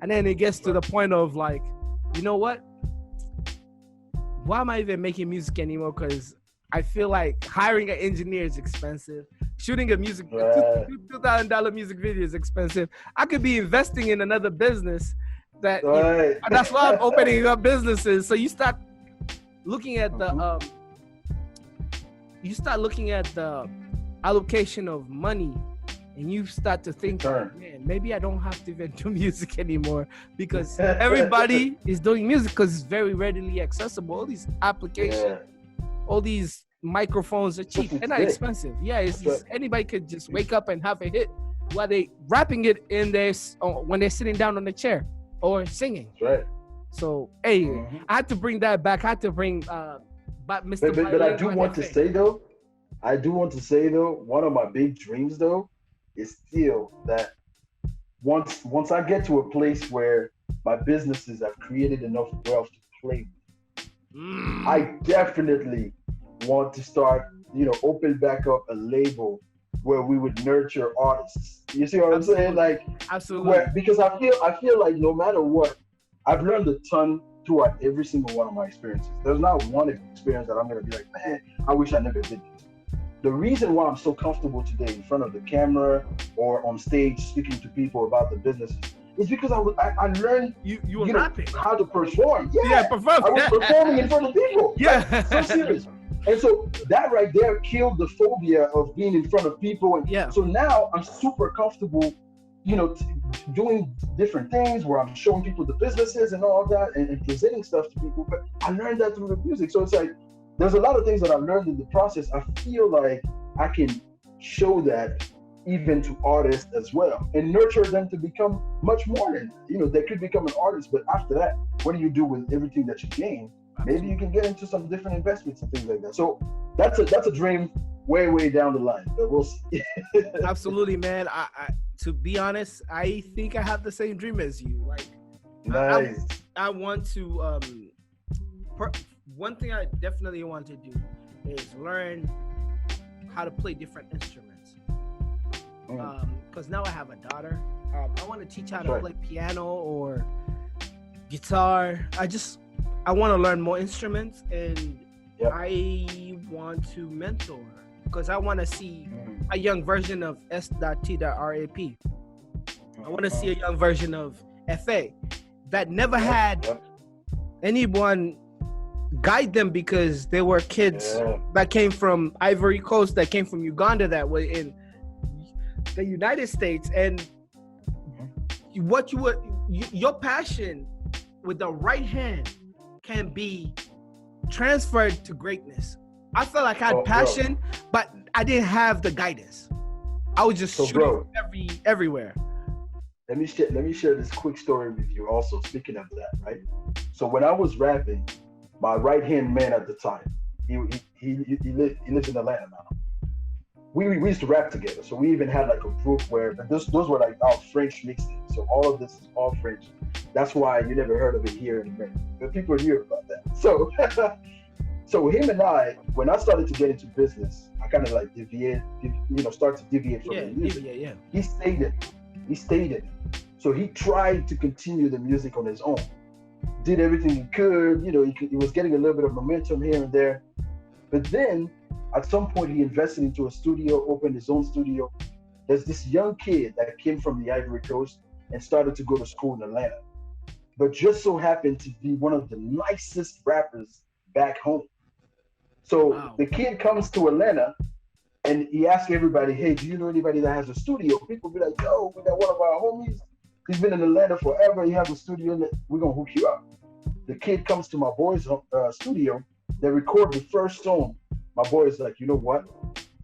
And then it gets to the point of, like, you know what? Why am I even making music anymore? Because I feel like hiring an engineer is expensive. Shooting a $2,000 music video is expensive. I could be investing in another business that that's why I'm opening up businesses. So you start looking at the allocation of money, and you start to think, man, maybe I don't have to even do music anymore, because everybody is doing music because it's very readily accessible. All these applications, all these microphones are cheap. They're not expensive. Yeah, it's just, anybody could just wake up and have a hit while they rapping it in their when they're sitting down on the chair or singing. Right. So, hey, I had to bring that back. I had to bring Mr. But I do want to say though, one of my big dreams though is still that once I get to a place where my businesses have created enough wealth to play with, I definitely want to start, open back up a label where we would nurture artists. You see what I'm saying? Like, absolutely. Because I feel like no matter what, I've learned a ton throughout every single one of my experiences. There's not one experience that I'm gonna be like, man, I wish I never did this. The reason why I'm so comfortable today in front of the camera or on stage speaking to people about the business is because I learned you were rapping, how to perform. Perform. I was performing in front of people. Yeah. So serious. And so that right there killed the phobia of being in front of people. And so now I'm super comfortable, doing different things where I'm showing people the businesses and all that and presenting stuff to people. But I learned that through the music. So it's like, there's a lot of things that I've learned in the process. I feel like I can show that even to artists as well and nurture them to become much more than, they could become an artist. But after that, what do you do with everything that you gain? Maybe you can get into some different investments and things like that. So that's a dream way down the line, but we'll see. Absolutely, man. I to be honest, I think I have the same dream as you. Like, nice. I want to one thing I definitely want to do is learn how to play different instruments. Because now I have a daughter. I want to teach her how to play piano or guitar. I want to learn more instruments, and I want to mentor her because I want to see a young version of S.T.RAP. I want to see a young version of FA that never had anyone guide them because they were kids that came from Ivory Coast, that came from Uganda, that were in the United States. And your passion with the right hand can be transferred to greatness. I felt like I had passion, but I didn't have the guidance. I was just shooting everywhere. Let me share this quick story with you also, speaking of that, right? So when I was rapping, my right-hand man at the time, he lives in Atlanta now. We used to rap together. So we even had like a group where those were like our French mixtapes. So all of this is all French. That's why you never heard of it here in America. But people hear about that. So so him and I, when I started to get into business, I kind of like started to deviate from the music. He stayed in it. So he tried to continue the music on his own. Did everything he could, he was getting a little bit of momentum here and there. But then at some point he invested into a studio, opened his own studio. There's this young kid that came from the Ivory Coast and started to go to school in Atlanta, but just so happened to be one of the nicest rappers back home. So the kid comes to Atlanta and he asks everybody, hey, do you know anybody that has a studio? People be like, yo, we got one of our homies. He's been in Atlanta forever. He has a studio. We're going to hook you up. The kid comes to my boy's studio. They record the first song. My boy is like, you know what?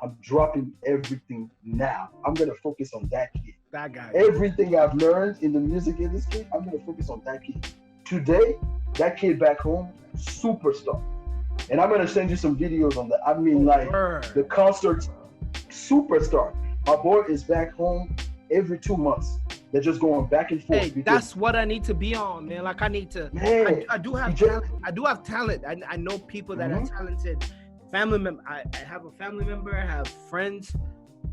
I'm dropping everything now. I'm going to focus on that kid. That guy. Everything I've learned in the music industry, I'm going to focus on that kid. Today, that kid back home, superstar. And I'm going to send you some videos on that. I mean, the concert, superstar. My boy is back home every 2 months. They're just going back and forth. Hey, that's what I need to be on, man. Like I need to. Man, I do have talent. I do have talent. I know people that are talented. Family member. I have a family member. I have friends.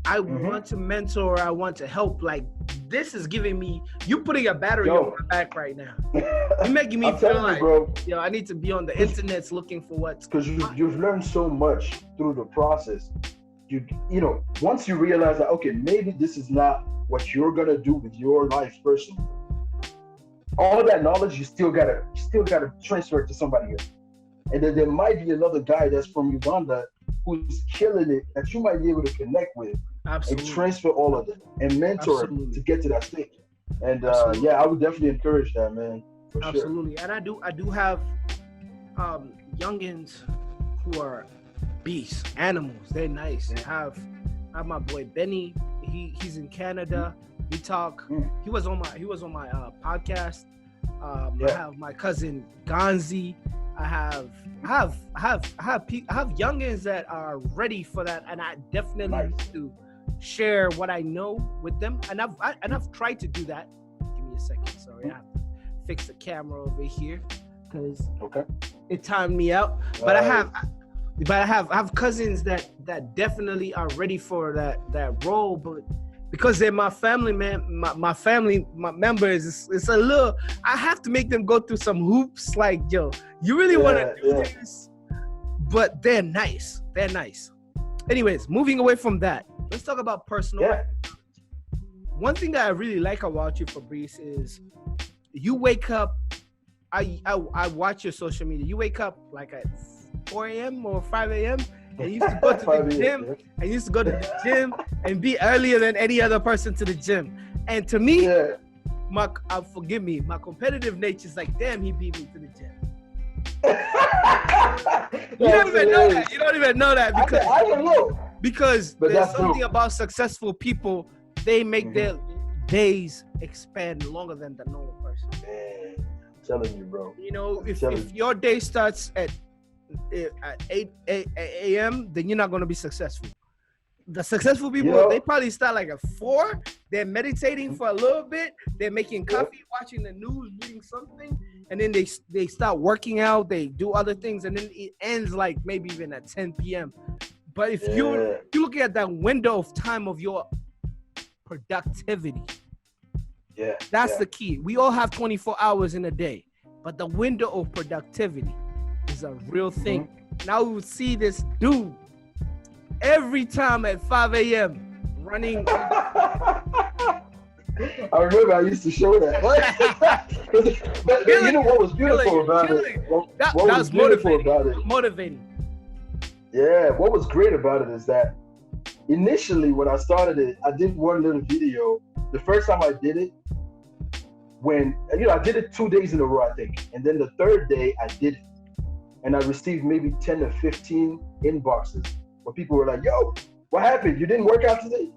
I want to mentor. I want to help. Like this is giving me. You putting a battery on my back right now. You're making me feel like, bro. I need to be on the internet looking for what's. Because you've learned so much through the process. Once you realize that, okay, maybe this is not what you're gonna do with your life personally. All that knowledge you still gotta transfer it to somebody else. And then there might be another guy that's from Uganda who's killing it that you might be able to connect with. Absolutely. And transfer all of it and mentor it to get to that stage. And I would definitely encourage that, man. For absolutely. Sure. And I do have youngins who are beasts, animals. They're nice. I have my boy Benny. He's in Canada. We talk. He was on my podcast. I have my cousin Gonzi. I have youngins that are ready for that, and I definitely need to share what I know with them. And I've tried to do that. Give me a second. Sorry, I have to fix the camera over here because it timed me out. But I have cousins that definitely are ready for that role, but because they're my family, man, my family, my members, it's a little, I have to make them go through some hoops. Like, yo, you really want to do this? But they're nice. They're nice. Anyways, moving away from that, let's talk about personal. Yeah. One thing that I really like about you, Fabrice, is you wake up. I watch your social media. You wake up like at 4 a.m. or 5 a.m. and you used to go to the gym. I used to go to the gym and be earlier than any other person to the gym. And to me, forgive me, my competitive nature is like, damn, he beat me to the gym. You don't even know that. You don't even know that because I don't know. Because there's something about successful people. They make their days expand longer than the normal person. Man, I'm telling you, bro. If your day starts at 8 a.m., then you're not going to be successful. the successful people, Yeah. they probably start like at 4. They're meditating for a little bit. They're making coffee, watching the news, reading something, and then they start working out. They do other things, and then it ends like maybe even at 10 p.m. But if you're looking at that window of time of your productivity, that's the key. We all have 24 hours in a day, but the window of productivity is a real thing. Now we would see this dude every time at 5 a.m. running. I remember I used to show that. but you know what was beautiful about it? What was beautiful about it? Motivating. Yeah, what was great about it is that initially when I started it, I did one little video. The first time I did it, when, I did it 2 days in a row, I think. And then the third day I did it. And I received maybe 10 to 15 inboxes where people were like, yo, what happened? You didn't work out today?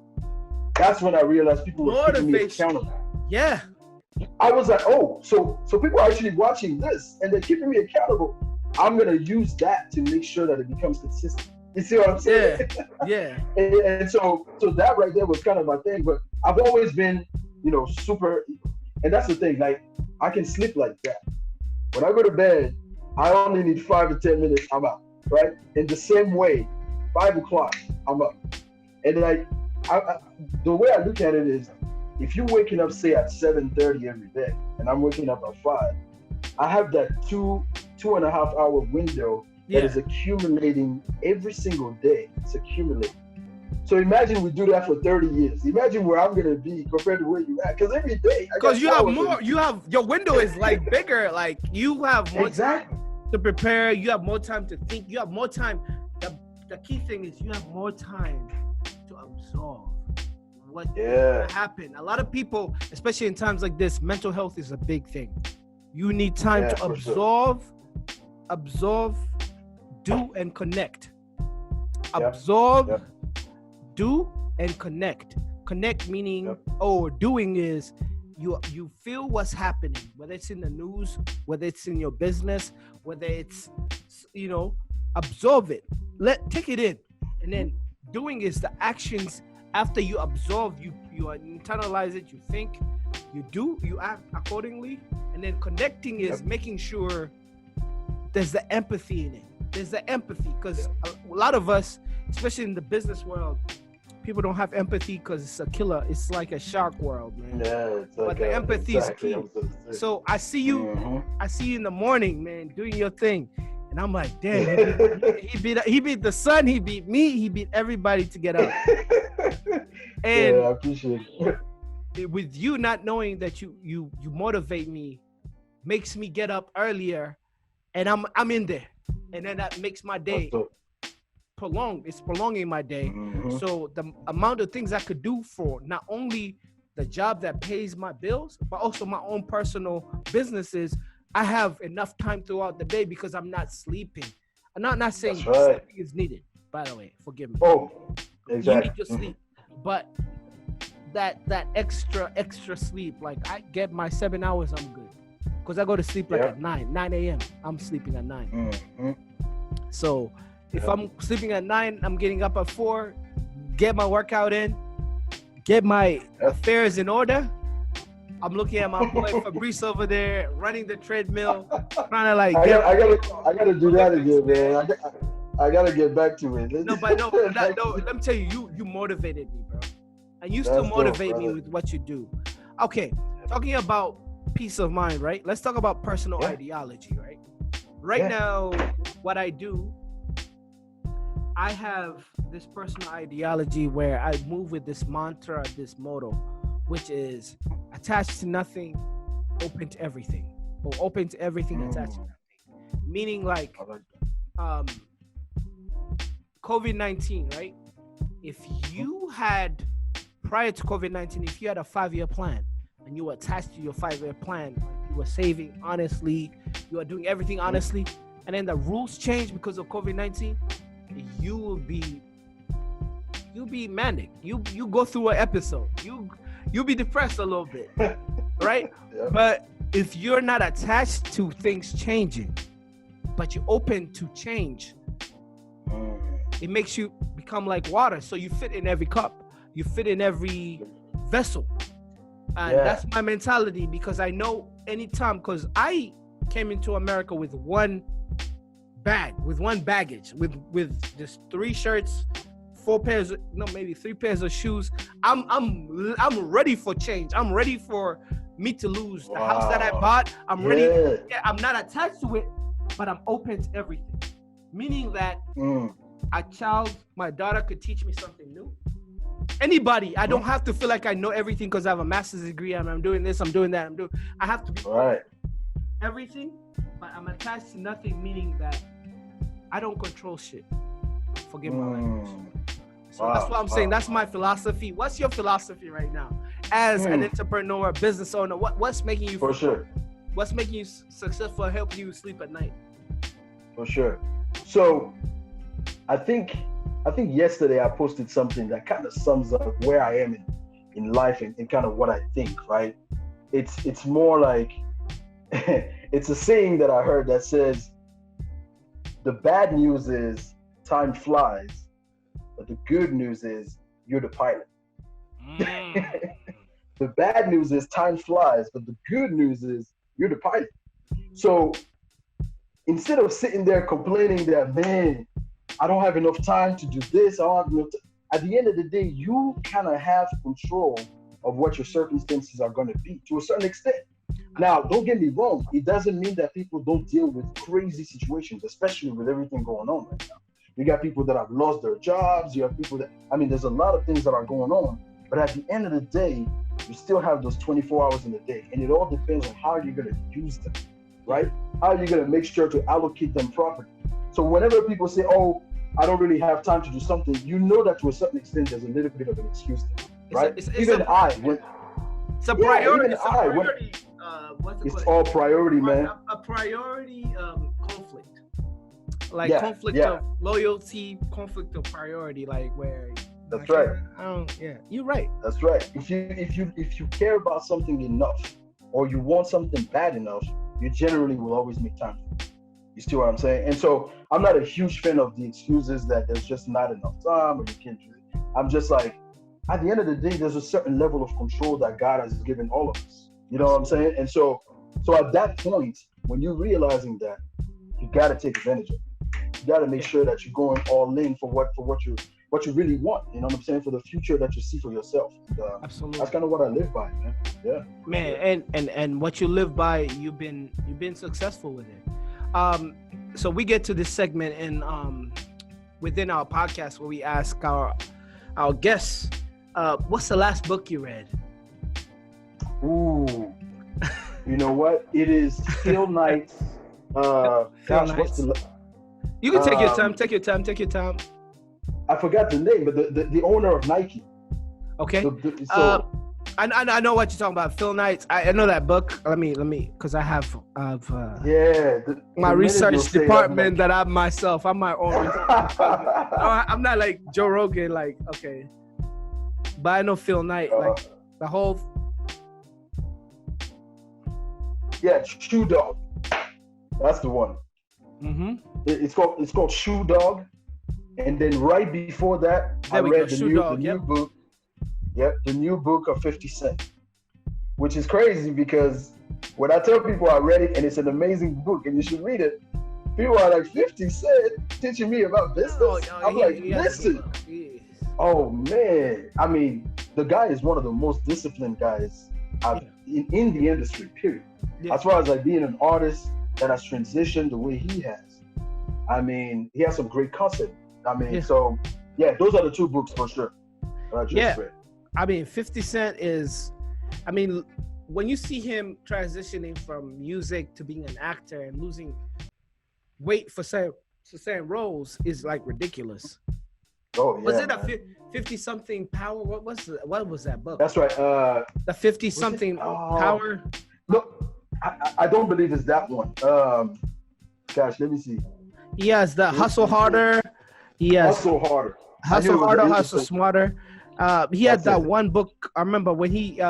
That's when I realized people were keeping me accountable. Yeah. I was like, oh, so people are actually watching this and they're keeping me accountable. I'm going to use that to make sure that it becomes consistent. You see what I'm saying? Yeah. and so that right there was kind of my thing. But I've always been, super, and that's the thing, like, I can sleep like that. When I go to bed, I only need 5 to 10 minutes, I'm out, right? In the same way, 5 o'clock, I'm up. And like, the way I look at it is, if you're waking up, say, at 7:30 every day, and I'm waking up at 5, I have that 2.5 hour window that is accumulating every single day. It's accumulating. So imagine we do that for 30 years. Imagine where I'm gonna be compared to where you at. Because every day, because you have more. Your window is like bigger. Like you have more time to prepare. You have more time to think. You have more time. The key thing is you have more time to absorb what happened. A lot of people, especially in times like this, mental health is a big thing. You need time to absorb, do, and connect. Absorb, do, and connect. Connect meaning, doing is you feel what's happening, whether it's in the news, whether it's in your business, whether it's, absorb it. Take it in. And then doing is the actions after you absorb, you internalize it, you think, you do, you act accordingly. And then connecting is making sure there's the empathy in it. There's the empathy, because a lot of us, especially in the business world, people don't have empathy because it's a killer. It's like a shark world, man. Yeah, it's like, but the empathy is key. So I see you. I see you in the morning, man, doing your thing, and I'm like, damn, he beat the sun. He beat me. He beat everybody to get up. And I appreciate it. With you not knowing that you motivate me, makes me get up earlier, and I'm in there, and then that makes my day prolonged. It's prolonging my day. So the amount of things I could do for not only the job that pays my bills, but also my own personal businesses, I have enough time throughout the day because I'm not sleeping. I'm not saying sleeping is needed, by the way, forgive me. Oh, exactly. You need your sleep, but that extra sleep, like I get my 7 hours, I'm good. Because I go to sleep like at 9 a.m. I'm sleeping at 9. So if I'm sleeping at 9, I'm getting up at 4, get my workout in, get my affairs in order. I'm looking at my boy Fabrice over there running the treadmill, trying to like. I gotta do that again, man. I gotta get back to it. No, let me tell you, you motivated me, bro, and you still motivate me with what you do. Okay, talking about peace of mind, right? Let's talk about personal ideology, right? Right now, what I do, I have this personal ideology where I move with this mantra, this motto, which is attached to nothing, open to everything, or open to everything, attached to nothing. Meaning like COVID-19, right? If you had, prior to COVID-19, if you had a 5-year plan and you were attached to your 5-year plan, you were saving honestly, you were doing everything honestly, and then the rules changed because of COVID-19, you'll be manic. You go through an episode. You'll be depressed a little bit, right? But if you're not attached to things changing, but you're open to change, It makes you become like water. So you fit in every cup. You fit in every vessel. And that's my mentality, because I know anytime, because I came into America with one baggage, with just 3 shirts, 3 pairs of shoes. I'm ready for change. I'm ready for me to lose the house that I bought. I'm ready. Yeah, I'm not attached to it, but I'm open to everything. Meaning that my daughter could teach me something new. Anybody, I don't have to feel like I know everything because I have a master's degree and I'm doing this, I'm doing that, I have to be everything, but I'm attached to nothing, meaning that I don't control shit. Forgive my language. So that's what I'm saying. That's my philosophy. What's your philosophy right now as an entrepreneur, business owner? What's making you what's making you successful, help you sleep at night? For sure. So I think yesterday I posted something that kind of sums up where I am in life and kind of what I think, right? It's more like, it's a saying that I heard that says, the bad news is time flies, but the good news is you're the pilot. The bad news is time flies, but the good news is you're the pilot. So instead of sitting there complaining that, man, I don't have enough time to do this, at the end of the day, you kind of have control of what your circumstances are going to be to a certain extent. Now, don't get me wrong. It doesn't mean that people don't deal with crazy situations, especially with everything going on right now. You got people that have lost their jobs. You have people there's a lot of things that are going on. But at the end of the day, you still have those 24 hours in the day. And it all depends on how you're going to use them, right? How are you going to make sure to allocate them properly? So whenever people say, oh, I don't really have time to do something, you know that to a certain extent, there's a little bit of an excuse there, right? It's a priority. It's all priority, man. A priority conflict. Conflict of loyalty, conflict of priority, like where. That's right. You're right. That's right. If you care about something enough, or you want something bad enough, you generally will always make time for it. You see what I'm saying? And so I'm not a huge fan of the excuses that there's just not enough time or you can't do it. I'm just like, at the end of the day, there's a certain level of control that God has given all of us. You know what I'm saying? And so at that point, when you're realizing that, you got to take advantage of it. You got to make sure that you're going all in for what you really want. You know what I'm saying? For the future that you see for yourself. And, absolutely. That's kind of what I live by, man. Yeah. Man, and what you live by, you've been successful with it. So we get to this segment within our podcast where we ask our guests, what's the last book you read? Ooh, you know what? It is Phil Knight's. You can take your time. Take your time. I forgot the name, but the owner of Nike. Okay. I know what you're talking about. Phil Knight. I know that book. Let me, because I have my research department that I'm myself. I'm my own. I'm not like Joe Rogan. Like, okay, but I know Phil Knight. Like the whole. Yeah, Shoe Dog. That's the one. Mm-hmm. It's called Shoe Dog, and then right before that, I read the new book. Yep, the new book of 50 Cent, which is crazy because when I tell people I read it and it's an amazing book and you should read it, people are like, 50 Cent teaching me about business? I'm like, listen. Oh, man. I mean, the guy is one of the most disciplined guys in the industry, period. Yeah. As far as like being an artist that has transitioned the way he has. I mean, he has some great content. I mean, so, yeah, those are the 2 books for sure that I just read. I mean, 50 Cent is, I mean, when you see him transitioning from music to being an actor and losing weight for certain roles is like ridiculous. Oh, yeah. Was it a 50-something Power? What was that book? That's right. The 50-something Power? No, I don't believe it's that one. Gosh, let me see. He has the Hustle Harder. Hustle Harder. Hustle Harder, Hustle Smarter. He had that one book. I remember when he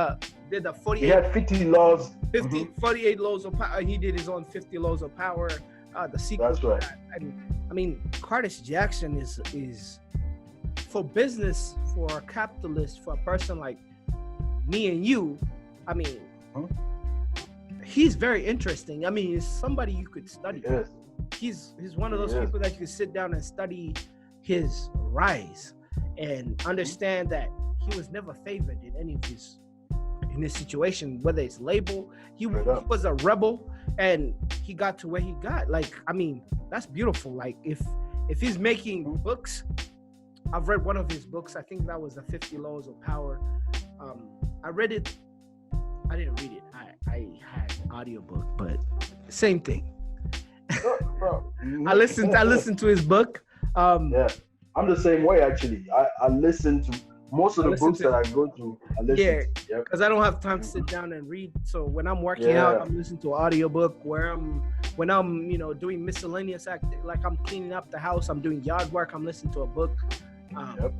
did the 48. He had 50 laws. 48 laws of power. He did his own 50 laws of power. the sequel. That's right. And I mean, Curtis Jackson is for business, for a capitalist, for a person like me and you. I mean, he's very interesting. I mean, he's somebody you could study. Yes. He's one of those people that you can sit down and study his rise and understand that he was never favored in any of his in this situation, whether it's label. He was a rebel and he got to where he got. Like, I mean, that's beautiful. Like, if he's making books, I've read one of his books. I think that was the 50 Laws of Power. I read it. I didn't read it. I had an audiobook, but same thing. Bro. I listened to his book. Yeah, I'm the same way actually. I listen to most of the books that I go through. I listen to. Because I don't have time to sit down and read. So when I'm working out, I'm listening to an audiobook. When I'm doing miscellaneous activity, like I'm cleaning up the house, I'm doing yard work, I'm listening to a book.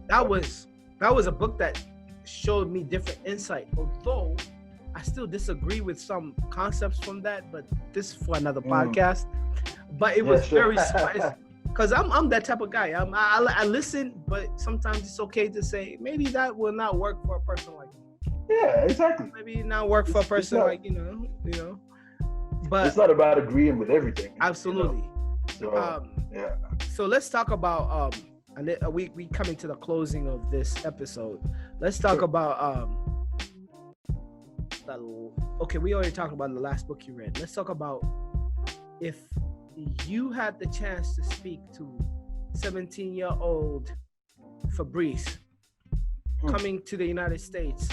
That was a book that showed me different insight. Although I still disagree with some concepts from that, but this is for another podcast. But it was very smart. Because I'm that type of guy. I listen, but sometimes it's okay to say maybe that will not work for a person like me. Yeah, exactly. Maybe not work for a person like But it's not about agreeing with everything. Absolutely. So So let's talk about and then we coming to the closing of this episode. Let's talk about we already talked about the last book you read. Let's talk about if you had the chance to speak to 17-year-old Fabrice coming to the United States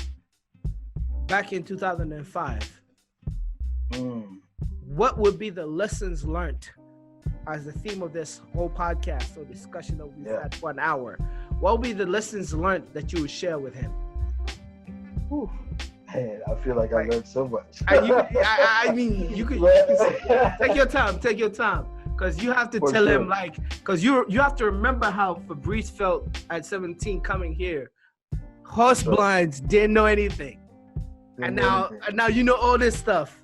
back in 2005, what would be the lessons learned as the theme of this whole podcast or discussion that we've had for an hour? What would be the lessons learned that you would share with him? Man, I feel like I learned so much. I mean, you can say, take your time, because you have to tell him, because you have to remember how Fabrice felt at 17 coming here. Horse blinds, didn't know anything, and now you know all this stuff.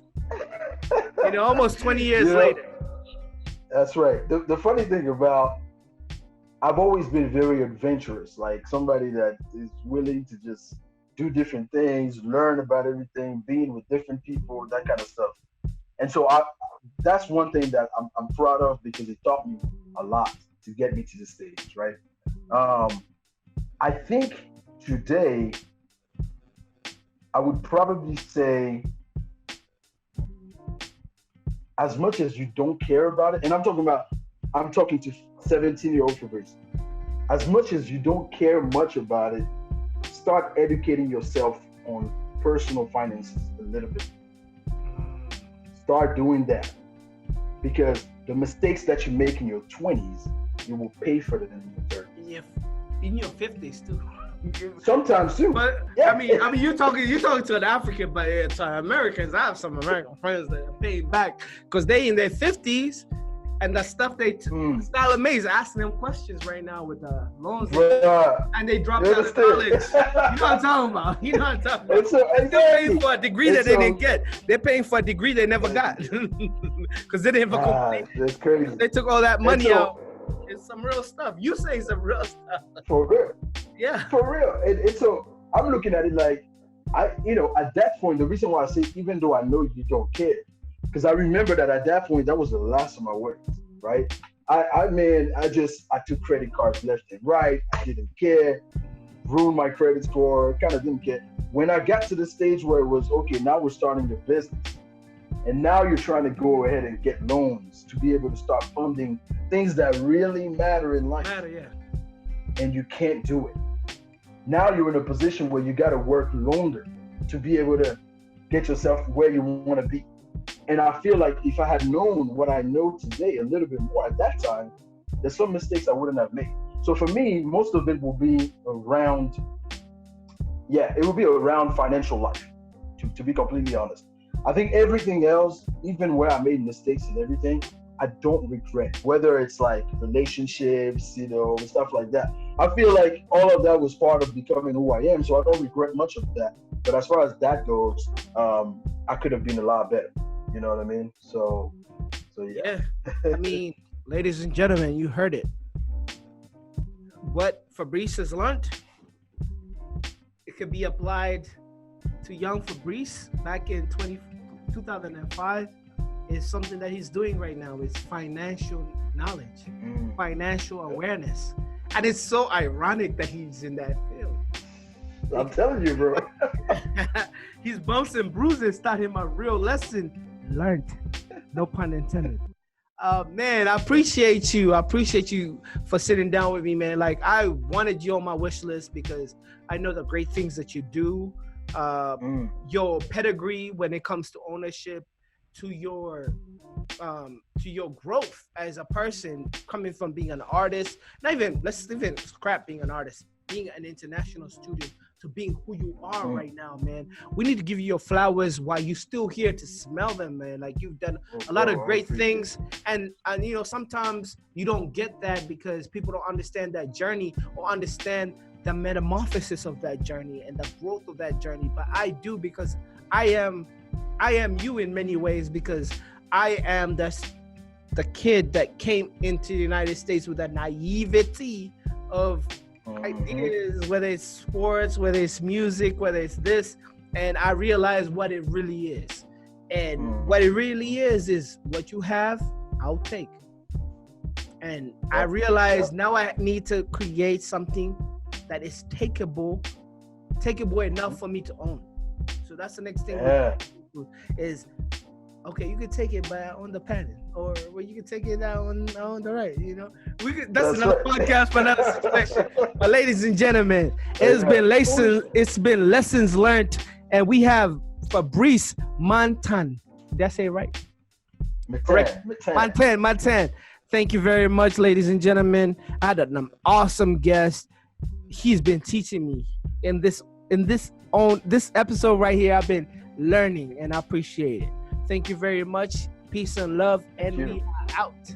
Almost 20 years later. That's right. The funny thing about, I've always been very adventurous, like somebody that is willing to just do different things, learn about everything, being with different people, that kind of stuff. And so that's one thing that I'm proud of, because it taught me a lot to get me to this stage, right? I think today, I would probably say, as much as you don't care about it, and I'm talking to 17-year-old Fabrice, as much as you don't care much about it, start educating yourself on personal finances a little bit. Start doing that, because the mistakes that you make in your 20s, you will pay for them in your 30s. In your 50s too. Sometimes too. But I mean, you're talking to an African, but to Americans, I have some American friends that are paying back because they in their 50s, and the stuff it's not amazing. Asking them questions right now with the loans, and they dropped out of college. You know what I'm talking about? They're paying for a degree that they didn't get. They're paying for a degree they never got because they didn't complete. That's crazy. They took all that money out. It's some real stuff. You say some real stuff. For real. Yeah. For real. It's so I'm looking at it like at that point, the reason why I say even though I know you don't care, because I remember that at that point, that was the last of my words, right? I took credit cards left and right. I didn't care. Ruined my credit score. Kind of didn't care. When I got to the stage where it was, okay, now we're starting your business. And now you're trying to go ahead and get loans to be able to start funding things that really matter in life. And you can't do it. Now you're in a position where you got to work longer to be able to get yourself where you want to be. And I feel like if I had known what I know today a little bit more at that time, there's some mistakes I wouldn't have made. So for me, most of it will be around financial life, to be completely honest. I think everything else, even where I made mistakes and everything, I don't regret. Whether it's like relationships, and stuff like that. I feel like all of that was part of becoming who I am, so I don't regret much of that. But as far as that goes, I could have been a lot better. You know what I mean? So So yeah. I mean, ladies and gentlemen, you heard it. What Fabrice has learned, it could be applied to young Fabrice back in 2005. Is something that he's doing right now. It's financial knowledge, financial awareness. And it's so ironic that he's in that field. I'm telling you, bro. His bumps and bruises taught him a real lesson learned. No pun intended. Man, I appreciate you. I appreciate you for sitting down with me, man. Like, I wanted you on my wish list because I know the great things that you do. Your pedigree when it comes to ownership, to your growth as a person, coming from being an artist, let's even scrap being an artist, being an international student, to being who you are right now, man. We need to give you your flowers while you're still here to smell them, man. Like, you've done a lot of great things, and you know, sometimes you don't get that because people don't understand that journey or understand the metamorphosis of that journey and the growth of that journey. But I do, because I am you in many ways, because I am the kid that came into the United States with that naivety of ideas, whether it's sports, whether it's music, whether it's this, and I realized what it really is. And what it really is what you have, I'll take. And I realized now I need to create something that is takeable enough for me to own. So that's the next thing. Is okay, you can take it by on the patent, or you can take it out on the right. You know, that's another podcast for another situation. But ladies and gentlemen, it's been lessons learned, and we have Fabrice Metan. Did I say it right? Correct. Metan. Thank you very much, ladies and gentlemen. I had an awesome guest. He's been teaching me in this episode right here. I've been learning, and I appreciate it. Thank you very much. Peace and love, and we are out.